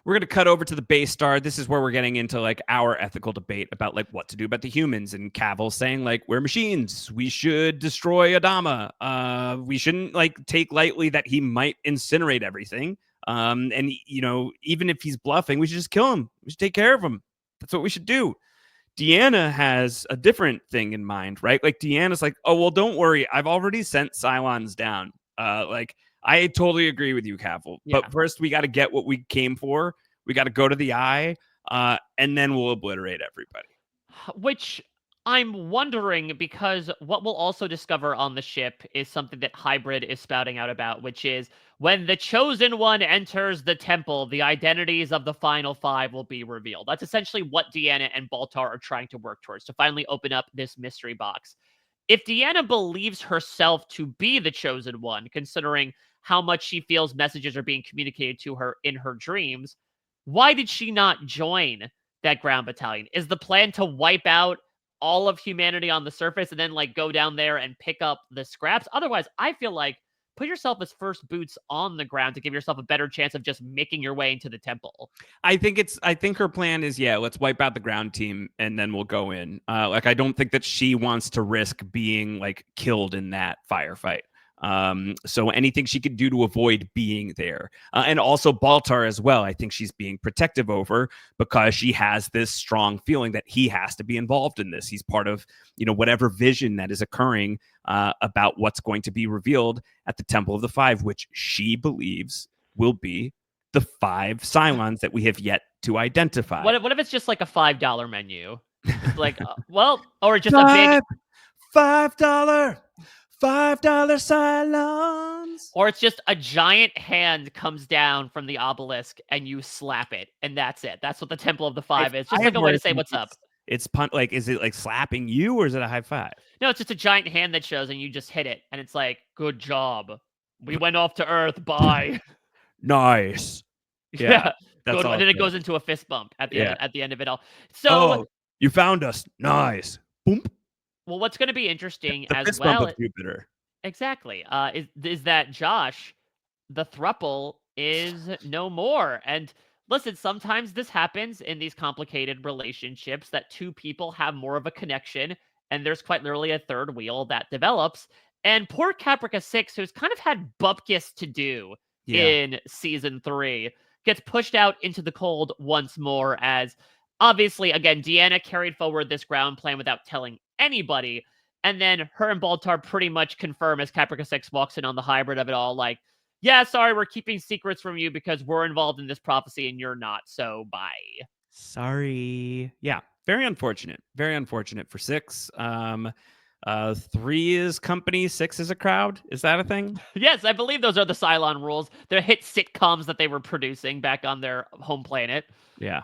A: We're going to cut over to the base star. This is where we're getting into like our ethical debate about like what to do about the humans, and Cavill saying like we're machines. We should destroy Adama. We shouldn't like take lightly that he might incinerate everything. And you know, even if he's bluffing, we should just kill him. We should take care of him. That's what we should do. Deanna has a different thing in mind, right? Like Deanna's like, oh well, don't worry. I've already sent Cylons down. Like I totally agree with you, Cavill.
B: Yeah.
A: But first, we got to get what we came for. We got to go to the eye, and then we'll obliterate everybody.
B: Which I'm wondering, because what we'll also discover on the ship is something that Hybrid is spouting out about, which is when the Chosen One enters the temple, the identities of the final five will be revealed. That's essentially what Deanna and Baltar are trying to work towards, to finally open up this mystery box. If Deanna believes herself to be the Chosen One, considering how much she feels messages are being communicated to her in her dreams, why did she not join that ground battalion? Is the plan to wipe out all of humanity on the surface and then like go down there and pick up the scraps? Otherwise, I feel like put yourself as first boots on the ground to give yourself a better chance of just making your way into the temple.
A: I think her plan is, yeah, let's wipe out the ground team and then we'll go in. Like I don't think that she wants to risk being like killed in that firefight. So anything she could do to avoid being there, and also Baltar as well, I think she's being protective over, because she has this strong feeling that he has to be involved in this. He's part of, you know, whatever vision that is occurring about what's going to be revealed at the Temple of the Five, which she believes will be the 5 Cylons that we have yet to identify.
B: What if it's just like a $5 menu? It's like, well, or just a big
A: $5 Cylons.
B: Or it's just a giant hand comes down from the obelisk and you slap it, and that's it. That's what the Temple of the Five is. Just like a way to say what's up.
A: It's like, is it like slapping you, or is it a high five?
B: No, it's just a giant hand that shows and you just hit it, and it's like, good job. We went off to Earth. Bye.
A: Nice. Yeah.
B: Good. And then it goes into a fist bump at the end of it all. So
A: oh, you found us. Nice. Boom.
B: Well, what's going to be interesting
A: the
B: as
A: fist
B: well
A: bump of Jupiter.
B: Exactly. Is that Josh, the thruple, is no more. And listen, sometimes this happens in these complicated relationships, that two people have more of a connection, and there's quite literally a third wheel that develops. And poor Caprica 6, who's kind of had bupkis to do in season 3, gets pushed out into the cold once more, as obviously, again, Deanna carried forward this ground plan without telling anybody. And then her and Baltar pretty much confirm as Caprica 6 walks in on the hybrid of it all, like, yeah, sorry, we're keeping secrets from you because we're involved in this prophecy and you're not, so bye.
A: Sorry. Yeah, very unfortunate. Very unfortunate for 6. 3 is company, 6 is a crowd. Is that a thing?
B: Yes, I believe those are the Cylon rules. They're hit sitcoms that they were producing back on their home planet.
A: Yeah.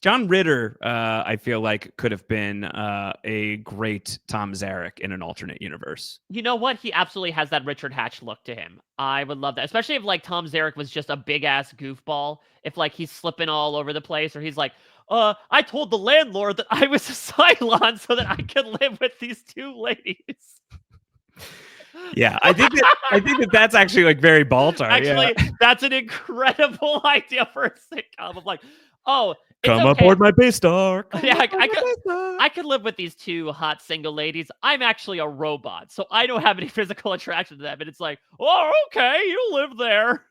A: John Ritter, I feel like, could have been a great Tom Zarek in an alternate universe.
B: You know what? He absolutely has that Richard Hatch look to him. I would love that. Especially if, like, Tom Zarek was just a big-ass goofball. If, like, he's slipping all over the place, or he's like, I told the landlord that I was a Cylon so that I could live with these 2 ladies.
A: Yeah, I think that's actually, like, very Baltar.
B: Actually, that's an incredible idea for a sitcom of, like, oh,
A: come aboard my base star.
B: Yeah, I could live with these 2 hot single ladies. I'm actually a robot, so I don't have any physical attraction to them. And it's like, oh, okay, you live there.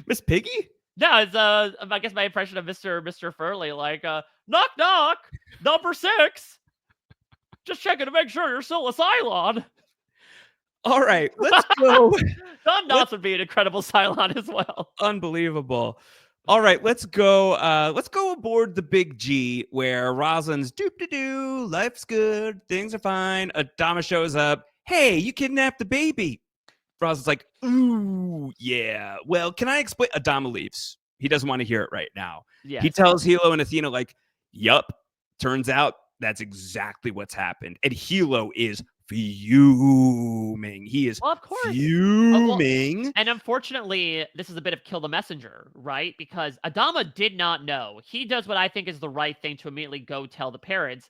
A: Miss Piggy?
B: Yeah, it's I guess my impression of Mr. Furley, like, knock knock, number 6. Just checking to make sure you're still a Cylon.
A: All right, let's go.
B: Don Knotts would be an incredible Cylon as well.
A: Unbelievable. All right, let's go aboard the Big G, where Rosalind's doop-de-doo, life's good, things are fine. Adama shows up. Hey, you kidnapped the baby. Rosalind's like, ooh, yeah. Well, can I explain? Adama leaves. He doesn't want to hear it right now.
B: Yes.
A: He tells Hilo and Athena, like, yup, turns out that's exactly what's happened. And Hilo is fuming. He is fuming.
B: And unfortunately, this is a bit of kill the messenger, right? Because Adama did not know. He does what I think is the right thing to immediately go tell the parents.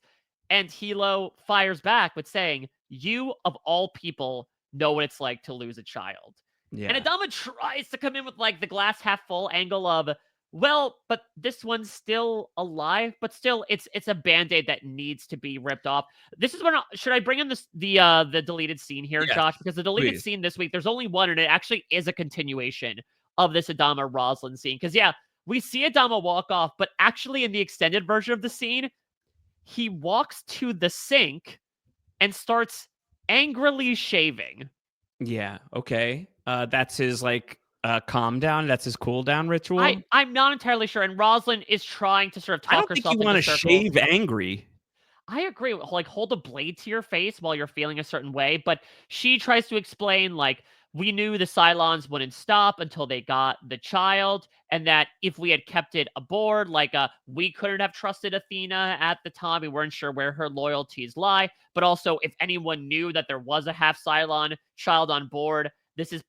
B: And Hilo fires back with saying, you, of all people, know what it's like to lose a child. And
A: Yeah.
B: Adama tries to come in with like the glass half full angle of, well, but this one's still alive, but still it's a band-aid that needs to be ripped off. This is when should I bring in the deleted scene here,
A: Yes,
B: Josh? Because the deleted
A: please.
B: scene this week, there's only one, and it actually is a continuation of this Adama Roslin scene. Because yeah, we see Adama walk off, but actually in the extended version of the scene, he walks to the sink and starts angrily shaving.
A: Yeah. Okay. That's his like calm down. That's his cool down ritual.
B: I'm not entirely sure, and Roslyn is trying to sort of
A: I
B: talk
A: don't think you
B: herself
A: want
B: into
A: to
B: circles.
A: shave angry.
B: I agree. Like, hold a blade to your face while you're feeling a certain way. But she tries to explain, like, we knew the Cylons wouldn't stop until they got the child, and that if we had kept it aboard, like, we couldn't have trusted Athena at the time. We weren't sure where her loyalties lie. But also, if anyone knew that there was a half Cylon child on board, this is,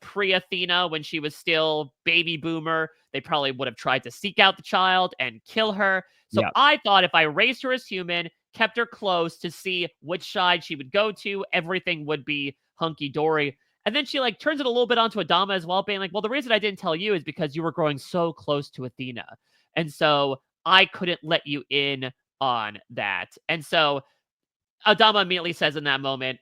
B: pre Athena when she was still baby boomer. They probably would have tried to seek out the child and kill her. So
A: Yeah.
B: I thought if I raised her as human, kept her close to see which side she would go to, everything would be hunky dory. And then she like turns it a little bit onto Adama as well, being like, well, the reason I didn't tell you is because you were growing so close to Athena. And so I couldn't let you in on that. And so Adama immediately says in that moment,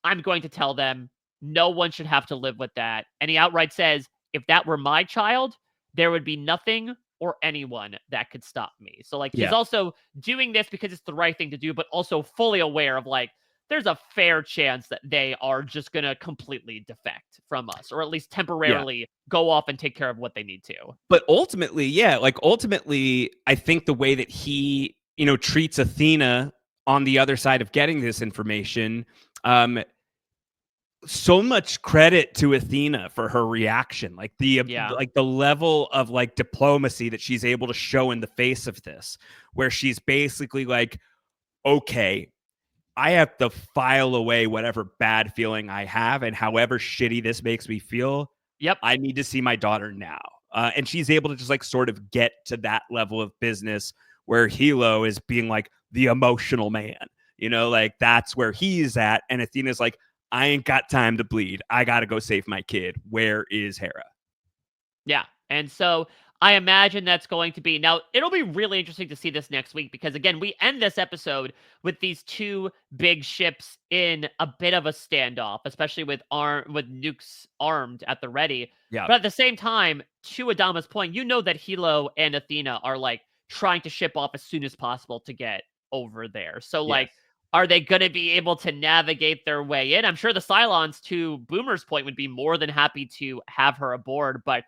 B: I'm going to tell them no one should have to live with that. And he outright says, if that were my child, there would be nothing or anyone that could stop me. So, like, he's
A: Yeah.
B: also doing this because it's the right thing to do, but also fully aware of, like, there's a fair chance that they are just going to completely defect from us, or at least
A: Yeah.
B: temporarily go off and take care of what they need to.
A: But ultimately, yeah, like ultimately, I think the way that he, treats Athena on the other side of getting this information, so much credit to Athena for her reaction, like
B: Yeah.
A: the level of like diplomacy that she's able to show in the face of this, where she's basically like, okay, I have to file away whatever bad feeling I have, and however shitty this makes me feel,
B: Yep.
A: I need to see my daughter now. And she's able to just like sort of get to that level of business where Hilo is being like the emotional man, like that's where he's at. And Athena's like, I ain't got time to bleed. I got to go save my kid. Where is Hera?
B: Yeah. And so I imagine that's going to be now, it'll be really interesting to see this next week because again, we end this episode with these two big ships in a bit of a standoff, especially with nukes armed at the ready.
A: Yeah.
B: But at the same time, to Adama's point, you know that Hilo and Athena are like trying to ship off as soon as possible to get over there. So
A: Yes.
B: like, are they going to be able to navigate their way in? I'm sure the Cylons, to Boomer's point, would be more than happy to have her aboard, but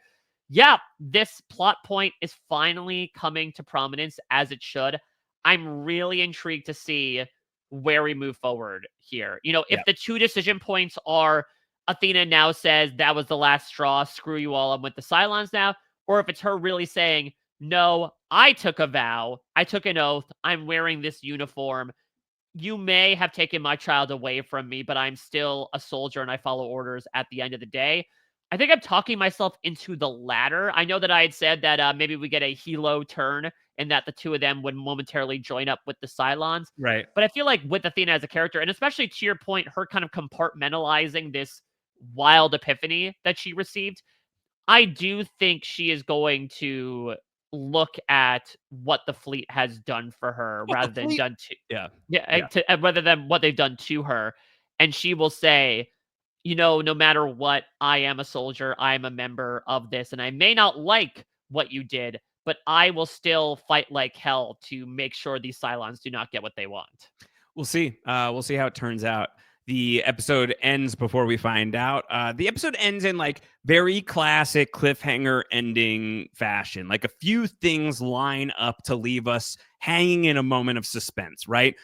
B: yeah, this plot point is finally coming to prominence as it should. I'm really intrigued to see where we move forward here. If
A: Yeah.
B: the two decision points are Athena now says that was the last straw, screw you all, I'm with the Cylons now, or if it's her really saying, no, I took a vow, I took an oath, I'm wearing this uniform. You may have taken my child away from me, but I'm still a soldier and I follow orders at the end of the day. I think I'm talking myself into the latter. I know that I had said that maybe we get a Hilo turn and that the two of them would momentarily join up with the Cylons.
A: Right.
B: But I feel like with Athena as a character, and especially to your point, her kind of compartmentalizing this wild epiphany that she received, I do think she is going to look at what the fleet has done for her
A: What the
B: rather than
A: fleet?
B: done to
A: Yeah.
B: yeah, rather than what they've done to her. And she will say, no matter what, I am a soldier, I am a member of this, and I may not like what you did, but I will still fight like hell to make sure these Cylons do not get what they want.
A: We'll see. We'll see how it turns out. The episode ends before we find out. The episode ends in like very classic cliffhanger ending fashion. Like a few things line up to leave us hanging in a moment of suspense, right?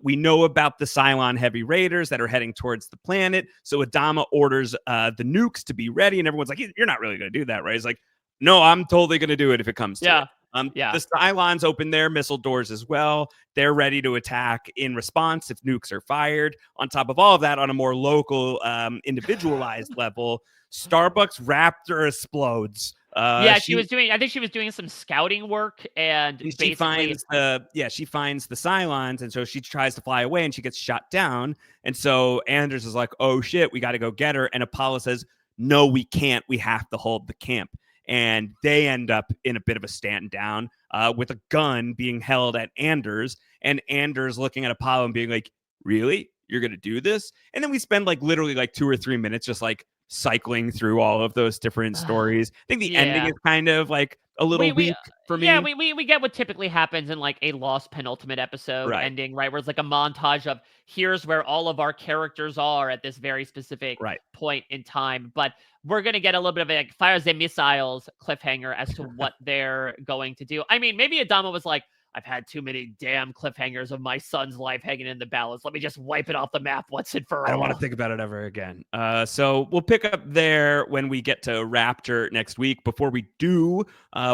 A: We know about the Cylon heavy raiders that are heading towards the planet. So Adama orders the nukes to be ready, and everyone's like, "You're not really going to do that, right?" He's like, "No, I'm totally going to do it if it comes to it."
B: Yeah. Yeah.
A: The Cylons open their missile doors as well. They're ready to attack in response if nukes are fired. On top of all of that, on a more local, individualized level, Starbucks Raptor explodes.
B: Yeah, she was doing I think she was doing some scouting work and
A: She
B: basically
A: finds the Cylons, and so she tries to fly away, and she gets shot down. And so Anders is like, "Oh shit, we got to go get her." And Apollo says, no, we can't. We have to hold the camp. And they end up in a bit of a stand down with a gun being held at Anders, and Anders looking at Apollo and being like, really? You're going to do this? And then we spend like literally like 2 or 3 minutes just like cycling through all of those different stories. I think the ending
B: Yeah.
A: is kind of like a little
B: We
A: weak for
B: yeah,
A: me.
B: we get what typically happens in, like, a Lost penultimate episode
A: Right.
B: ending, right? Where it's like a montage of, here's where all of our characters are at this very specific
A: Right.
B: point in time, but we're gonna get a little bit of a, like, fires and missiles cliffhanger as to what they're going to do. I mean, maybe Adama was like, "I've had too many damn cliffhangers of my son's life hanging in the balance. Let me just wipe it off the map once and for
A: I don't want to
B: all."
A: think about it ever again. So we'll pick up there when we get to Raptor next week. Before we do,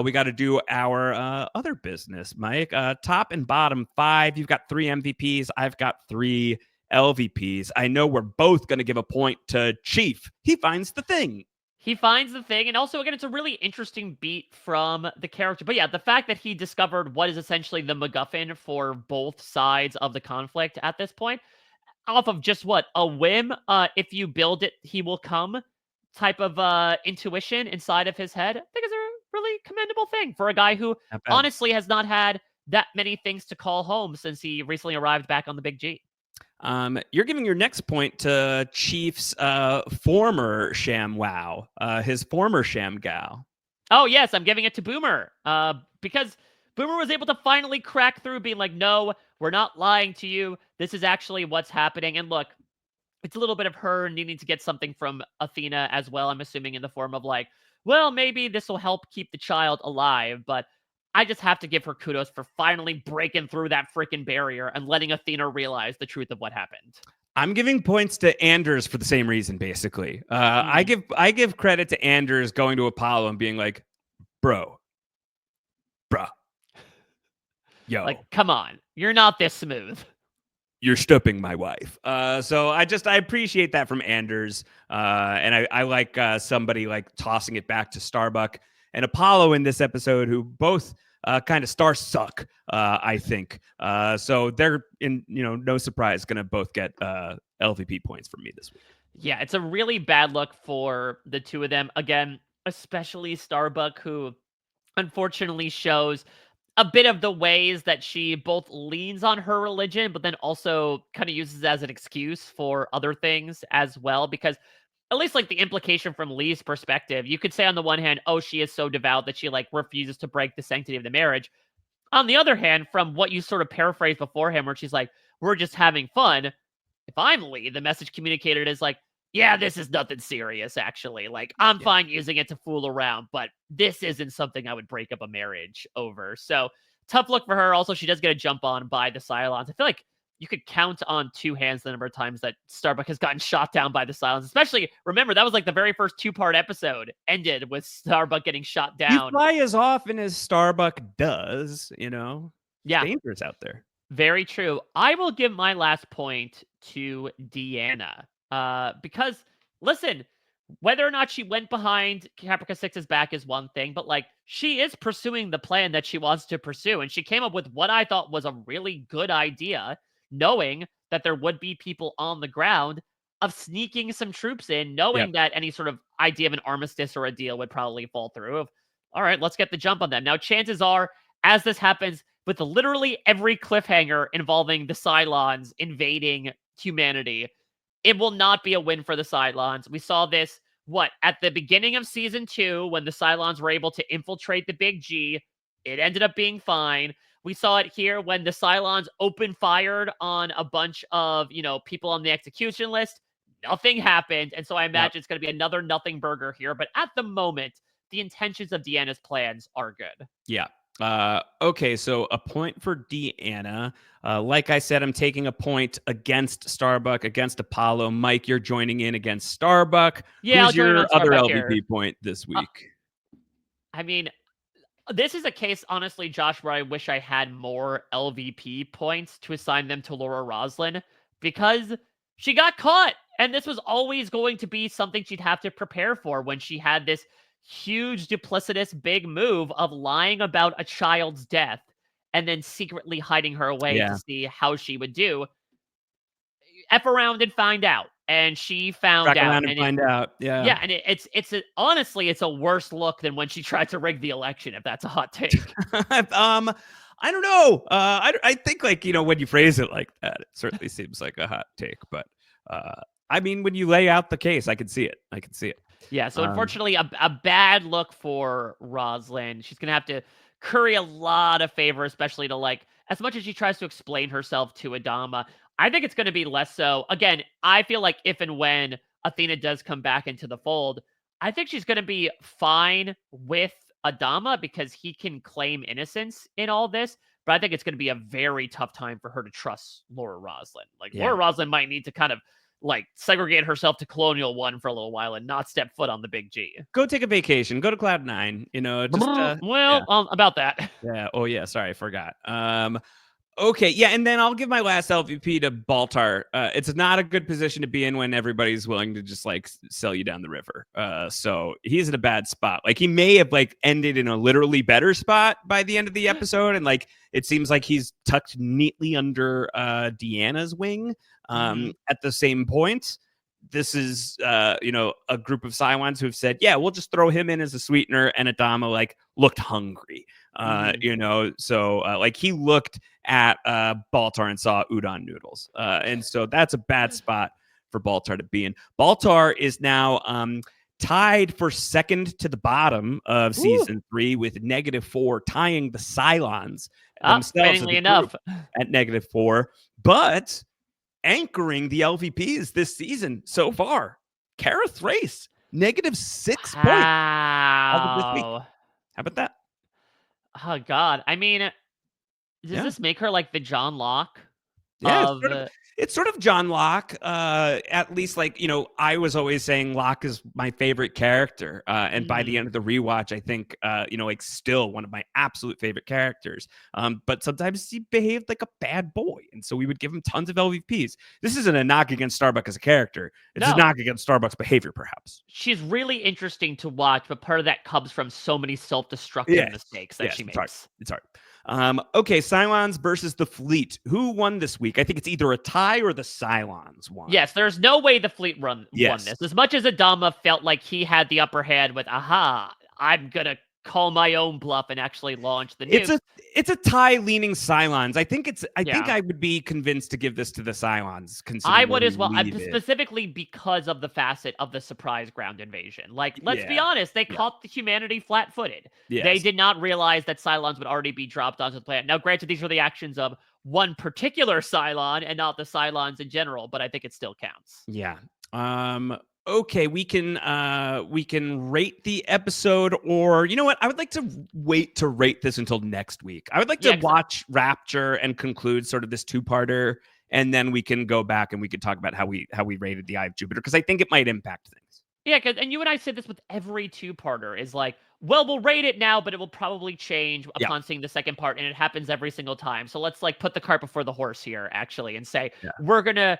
A: we got to do our other business, Mike. Top and bottom 5. You've got 3 MVPs. I've got 3 LVPs. I know we're both going to give a point to Chief. He finds the thing.
B: He finds the thing, and also, again, it's a really interesting beat from the character. But yeah, the fact that he discovered what is essentially the MacGuffin for both sides of the conflict at this point, off of just what? A whim, if you build it, he will come type of intuition inside of his head, I think is a really commendable thing for a guy who
A: Not bad.
B: honestly has not had that many things to call home since he recently arrived back on the Big G.
A: You're giving your next point to Chief's former ShamWow, his former Sham gal.
B: Oh, yes, I'm giving it to Boomer. Because Boomer was able to finally crack through being like, no, we're not lying to you. This is actually what's happening. And look, it's a little bit of her needing to get something from Athena as well, I'm assuming, in the form of like, well, maybe this will help keep the child alive. But I just have to give her kudos for finally breaking through that freaking barrier and letting Athena realize the truth of what happened.
A: I'm giving points to Anders for the same reason, basically. I
B: Mm.
A: give credit to Anders going to Apollo and being like, bro, bruh,
B: Like,
A: yo,
B: come on, you're not this smooth.
A: you're stooping my wife. So I appreciate that from Anders. And I like somebody like tossing it back to Starbuck and Apollo in this episode, who both kind of star suck, I think. So they're no surprise, going to both get LVP points from me this week.
B: Yeah, it's a really bad look for the two of them. Again, especially Starbuck, who unfortunately shows a bit of the ways that she both leans on her religion, but then also kind of uses it as an excuse for other things as well. Because at least like the implication from Lee's perspective, you could say on the one hand, oh, she is so devout that she like refuses to break the sanctity of the marriage. On the other hand, from what you sort of paraphrased beforehand, where she's like, we're just having fun. If I'm Lee, the message communicated is like, yeah, this is nothing serious, actually. Like, I'm
A: Yeah.
B: fine using it to fool around, but this isn't something I would break up a marriage over. So, tough look for her. Also, she does get a jump on by the Cylons. I feel like you could count on 2 hands the number of times that Starbuck has gotten shot down by the Cylons. Especially, remember, that was like the very first 2-part episode ended with Starbuck getting shot
A: You
B: down.
A: fly as often as Starbuck does, it's
B: Yeah,
A: dangerous out there.
B: very true. I will give my last point to Deanna. Because listen, whether or not she went behind Caprica Six's back is one thing, but like she is pursuing the plan that she wants to pursue, and she came up with what I thought was a really good idea, knowing that there would be people on the ground, of sneaking some troops in,
A: Yep.
B: knowing that any sort of idea of an armistice or a deal would probably fall through. Of all right, let's get the jump on them. Now, chances are, as this happens with literally every cliffhanger involving the Cylons invading humanity, it will not be a win for the Cylons. We saw this, at the beginning of season 2, when the Cylons were able to infiltrate the Big G. It ended up being fine. We saw it here when the Cylons open fired on a bunch of, people on the execution list. Nothing happened. And so I
A: Yep.
B: imagine it's going to be another nothing burger here. But at the moment, the intentions of Deanna's plans are good.
A: Yeah. Okay, so a point for Deanna. Like I said, I'm taking a point against Starbuck, against Apollo. Mike, you're joining in against Starbuck.
B: Yeah, I'll
A: Who's
B: join in
A: your
B: on
A: other
B: Starbuck here.
A: LVP point this
B: Uh,
A: week?
B: I mean, this is a case, honestly, Josh, where I wish I had more LVP points to assign them to Laura Roslin, because she got caught. And this was always going to be something she'd have to prepare for when she had this huge, duplicitous, big move of lying about a child's death and then secretly hiding her away to
A: Yeah.
B: see how she would do. F around and find out. and she found
A: Track
B: out,
A: around and
B: and
A: find out. Yeah.
B: yeah, and honestly, it's a worse look than when she tried to rig the election, if that's a hot take.
A: I don't know. I think, like, when you phrase it like that, it certainly seems like a hot take. But I mean, when you lay out the case, I can see it. I can see it.
B: Yeah, so
A: Um,
B: unfortunately, a bad look for Rosalind. She's gonna have to curry a lot of favor, especially to, like, as much as she tries to explain herself to Adama. I think it's gonna be less so. Again, I feel like if and when Athena does come back into the fold, I think she's gonna be fine with Adama because he can claim innocence in all this. But I think it's gonna be a very tough time for her to trust Laura Roslin. Like,
A: yeah.
B: Laura Roslin might need to kind of like segregate herself to Colonial One for a little while and not step foot on the big G.
A: Go take a vacation. Go to Cloud Nine. Just yeah,
B: About that.
A: yeah. Oh yeah. Sorry, I forgot. Okay, yeah, and then I'll give my last LVP to Baltar. It's not a good position to be in when everybody's willing to just like sell you down the river. So he's in a bad spot. Like, he may have like ended in a literally better spot by the end of the episode, and like it seems like he's tucked neatly under Deanna's wing. At the same point, this is a group of Cylons who have said, yeah, we'll just throw him in as a sweetener, and Adama like looked hungry. So like he looked at Baltar and saw udon noodles. And so that's a bad spot for Baltar to be in. Baltar is now tied for second to the bottom of season 3 with -4, tying the Cylons themselves
B: enough
A: at -4, but anchoring the LVPs this season so far. Kara Thrace, -6 points as of this week. How about that?
B: Oh God. I mean, does this make her like the John Locke?
A: Yeah, it's sort of John Locke. At least, like, I was always saying Locke is my favorite character. And by the end of the rewatch, I think, like, still one of my absolute favorite characters. But sometimes he behaved like a bad boy. And so we would give him tons of LVPs. This isn't a knock against Starbuck as a character. It's a knock against Starbuck's behavior, perhaps.
B: She's really interesting to watch, but part of that comes from so many self-destructive mistakes that she makes.
A: It's hard. Okay, Cylons versus the Fleet. Who won this week? I think it's either a tie or the Cylons won.
B: Yes, there's no way the Fleet won this. As much as Adama felt like he had the upper hand with, I'm gonna call my own bluff and actually launch the nuke.
A: It's a tie leaning Cylons. I think I would be convinced to give this to the Cylons.
B: I would as well, specifically because of the facet of the surprise ground invasion. Like, let's be honest, they caught the humanity flat-footed. They did not realize that Cylons would already be dropped onto the planet. Now, granted, these were the actions of one particular Cylon and not the Cylons in general, but I think it still counts.
A: Yeah. Okay, we can rate the episode, or you know what? I would like to wait to rate this until next week. I would like to watch Rapture and conclude sort of this 2-parter, and then we can go back and we could talk about how we rated the Eye of Jupiter, because I think it might impact things.
B: Yeah, and you and I say this with every 2-parter is like, well, we'll rate it now, but it will probably change upon seeing the second part, and it happens every single time. So let's like put the cart before the horse here, actually, and say we're gonna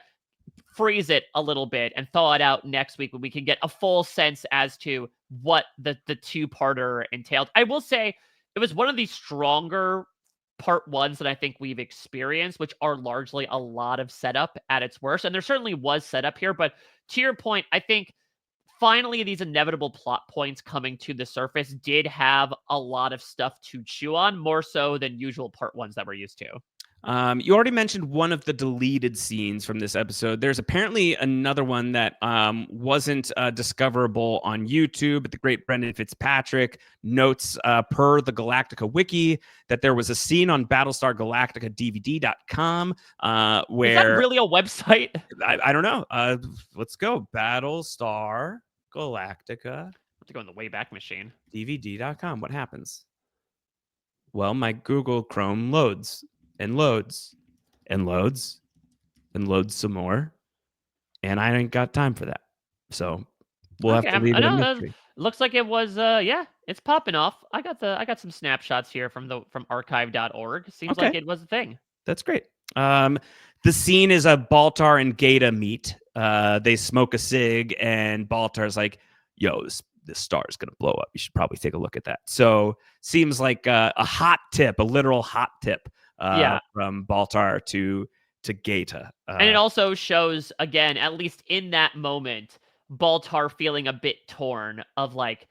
B: freeze it a little bit and thaw it out next week when we can get a full sense as to what the 2-parter entailed. I will say it was one of the stronger part ones that I think we've experienced, which are largely a lot of setup at its worst. And there certainly was setup here, but to your point, I think finally these inevitable plot points coming to the surface did have a lot of stuff to chew on, more so than usual part ones that we're used to.
A: You already mentioned one of the deleted scenes from this episode. There's apparently another one that wasn't discoverable on YouTube, but the great Brendan Fitzpatrick notes per the Galactica wiki that there was a scene on Battlestar Galactica DVD.com where... Is
B: that really a website?
A: I don't know. Let's go. Battlestar Galactica.
B: I have to go in the Wayback Machine.
A: DVD.com. What happens? Well, my Google Chrome loads. And loads and loads and loads some more, and I ain't got time for that. So we'll have to leave it in mystery.
B: Looks like it was it's popping off. I got some snapshots here from archive.org. Seems like it was a thing.
A: That's great. The scene is a Baltar and Gata meet. They smoke a cig, and Baltar's like, yo, this star is gonna blow up. You should probably take a look at that. So seems like a hot tip, a literal hot tip. From Baltar to to Gaeta.
B: And it also shows, again, at least in that moment, Baltar feeling a bit torn of like,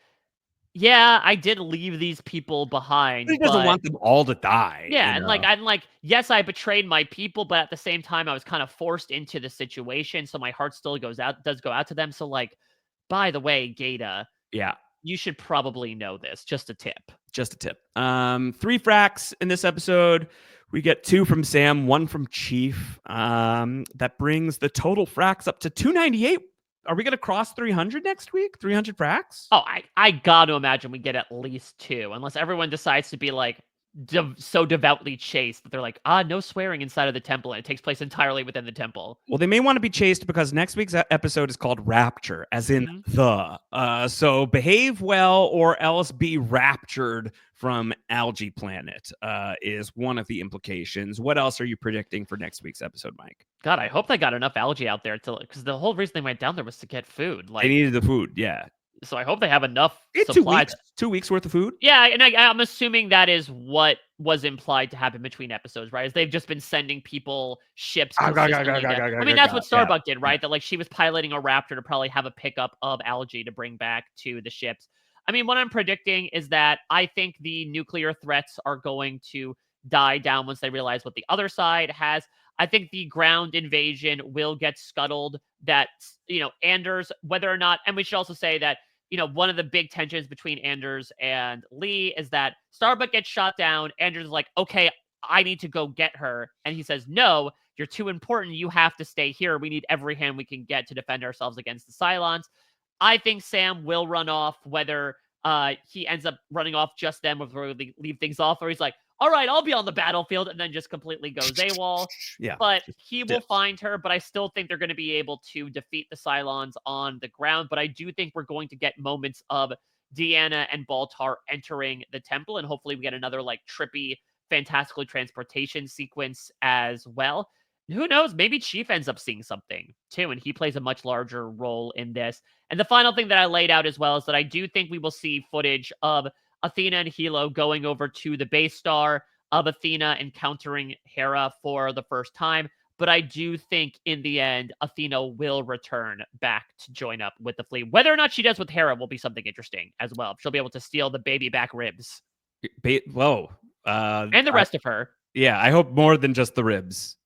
B: yeah, I did leave these people
A: He
B: behind,
A: doesn't
B: but
A: want them all to die.
B: yeah, and like I'm like, yes, I betrayed my people, but at the same time, I was kind of forced into the situation, so my heart still does go out to them. So like, by the way, Gaeta,
A: Yeah.
B: you should probably know this. Just a tip.
A: Just a tip. 3 fracks in this episode. We get 2 from Sam, 1 from Chief. That brings the total fracks up to 298. Are we going to cross 300 next week? 300 fracks?
B: Oh, I got to imagine we get at least 2, unless everyone decides to be like so devoutly chaste that they're like, no swearing inside of the temple, and it takes place entirely within the temple.
A: Well, they may want to be chaste because next week's episode is called Rapture, as in the. So behave well or else be raptured from Algae Planet is one of the implications. What else are you predicting for next week's episode, Mike?
B: God, I hope they got enough algae out there because the whole reason they went down there was to get food. Like,
A: they needed the food, yeah.
B: So I hope they have enough
A: supply. 2 weeks worth of food.
B: Yeah, and I'm assuming that is what was implied to happen between episodes, right? Is they've just been sending people ships consistently. I mean, that's what Starbuck did, right? That like she was piloting a Raptor to probably have a pickup of algae to bring back to the ships. I mean, what I'm predicting is that I think the nuclear threats are going to die down once they realize what the other side has. I think the ground invasion will get scuttled. That, Anders, whether or not, and we should also say that, one of the big tensions between Anders and Lee is that Starbuck gets shot down. Anders is like, okay, I need to go get her. And he says, no, you're too important. You have to stay here. We need every hand we can get to defend ourselves against the Cylons. I think Sam will run off, whether he ends up running off just then before we leave things off, or he's like, all right, I'll be on the battlefield, and then just completely goes AWOL.
A: Yeah.
B: But he will find her, but I still think they're going to be able to defeat the Cylons on the ground. But I do think we're going to get moments of Deanna and Baltar entering the temple, and hopefully we get another like trippy, fantastical transportation sequence as well. Who knows? Maybe Chief ends up seeing something too, and he plays a much larger role in this. And the final thing that I laid out as well is that I do think we will see footage of Athena and Hilo going over to the base star, of Athena encountering Hera for the first time. But I do think in the end, Athena will return back to join up with the fleet. Whether or not she does with Hera will be something interesting as well. She'll be able to steal the baby back ribs.
A: Whoa.
B: And the rest of her.
A: Yeah, I hope more than just the ribs.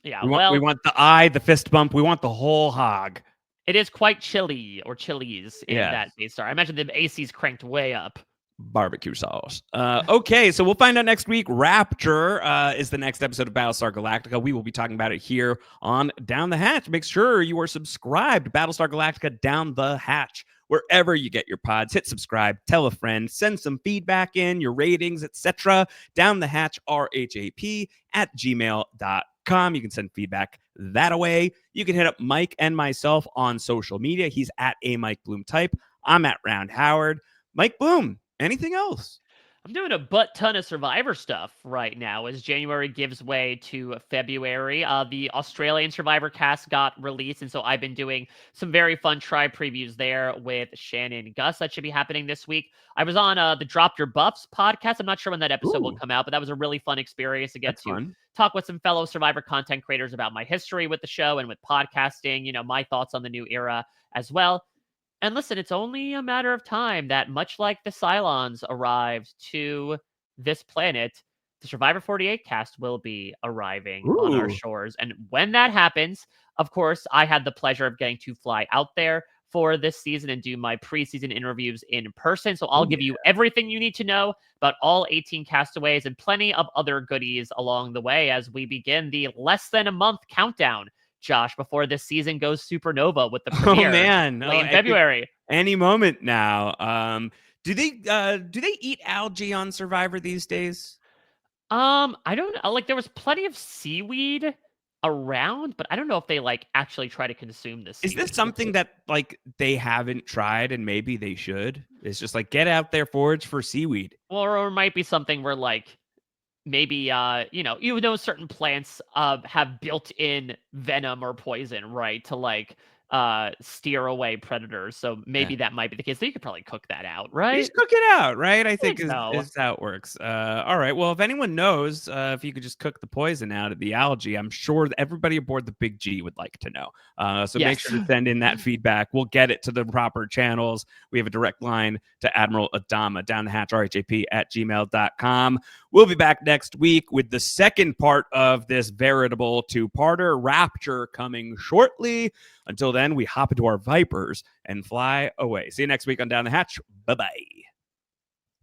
B: Yeah,
A: we want the eye, the fist bump. We want the whole hog.
B: It is quite chilly or chillies in that base star. I imagine the AC's cranked way up.
A: Barbecue sauce. Okay, so we'll find out next week. Rapture is the next episode of Battlestar Galactica. We will be talking about it here on Down the Hatch. Make sure you are subscribed to Battlestar Galactica Down the Hatch. Wherever you get your pods, hit subscribe, tell a friend, send some feedback in, your ratings, etc. Down the Hatch, RHAP @gmail.com. You can send feedback that away. You can hit up Mike and myself on social media. He's at a Mike Bloom type. I'm at Round Howard. Mike Bloom, anything else?
B: I'm doing a butt ton of Survivor stuff right now as January gives way to February. The Australian Survivor cast got released, and so I've been doing some very fun tribe previews there with Shannon Gus. That should be happening this week. I was on the Drop Your Buffs podcast. I'm not sure when that episode will come out, but that was a really fun experience to get talk with some fellow Survivor content creators about my history with the show and with podcasting, my thoughts on the new era as well. And listen, it's only a matter of time that, much like the Cylons arrived to this planet, the Survivor 48 cast will be arriving on our shores. And when that happens, of course, I had the pleasure of getting to fly out there for this season and do my preseason interviews in person. So I'll give you everything you need to know about all 18 castaways and plenty of other goodies along the way as we begin the less than a month countdown, Josh, before this season goes supernova with the premiere late in February.
A: Any moment now. Do they eat algae on Survivor these days?
B: I don't know. Like, there was plenty of seaweed around, but I don't know if they actually try to consume this.
A: Is this something that they haven't tried and maybe they should? It's just get out there, forage for seaweed.
B: Or it might be something where maybe certain plants have built-in venom or poison, right, to steer away predators. So maybe that might be the case. So you could probably cook that out, right?
A: You just cook it out, right? I think
B: so.
A: is how it works. All right. Well, if anyone knows if you could just cook the poison out of the algae, I'm sure that everybody aboard the Big G would like to know. So make sure to send in that feedback. We'll get it to the proper channels. We have a direct line to Admiral Adama, down the hatch, rhap@gmail.com. We'll be back next week with the second part of this veritable two-parter, Rapture, coming shortly. Until then, we hop into our Vipers and fly away. See you next week on Down the Hatch. Bye-bye.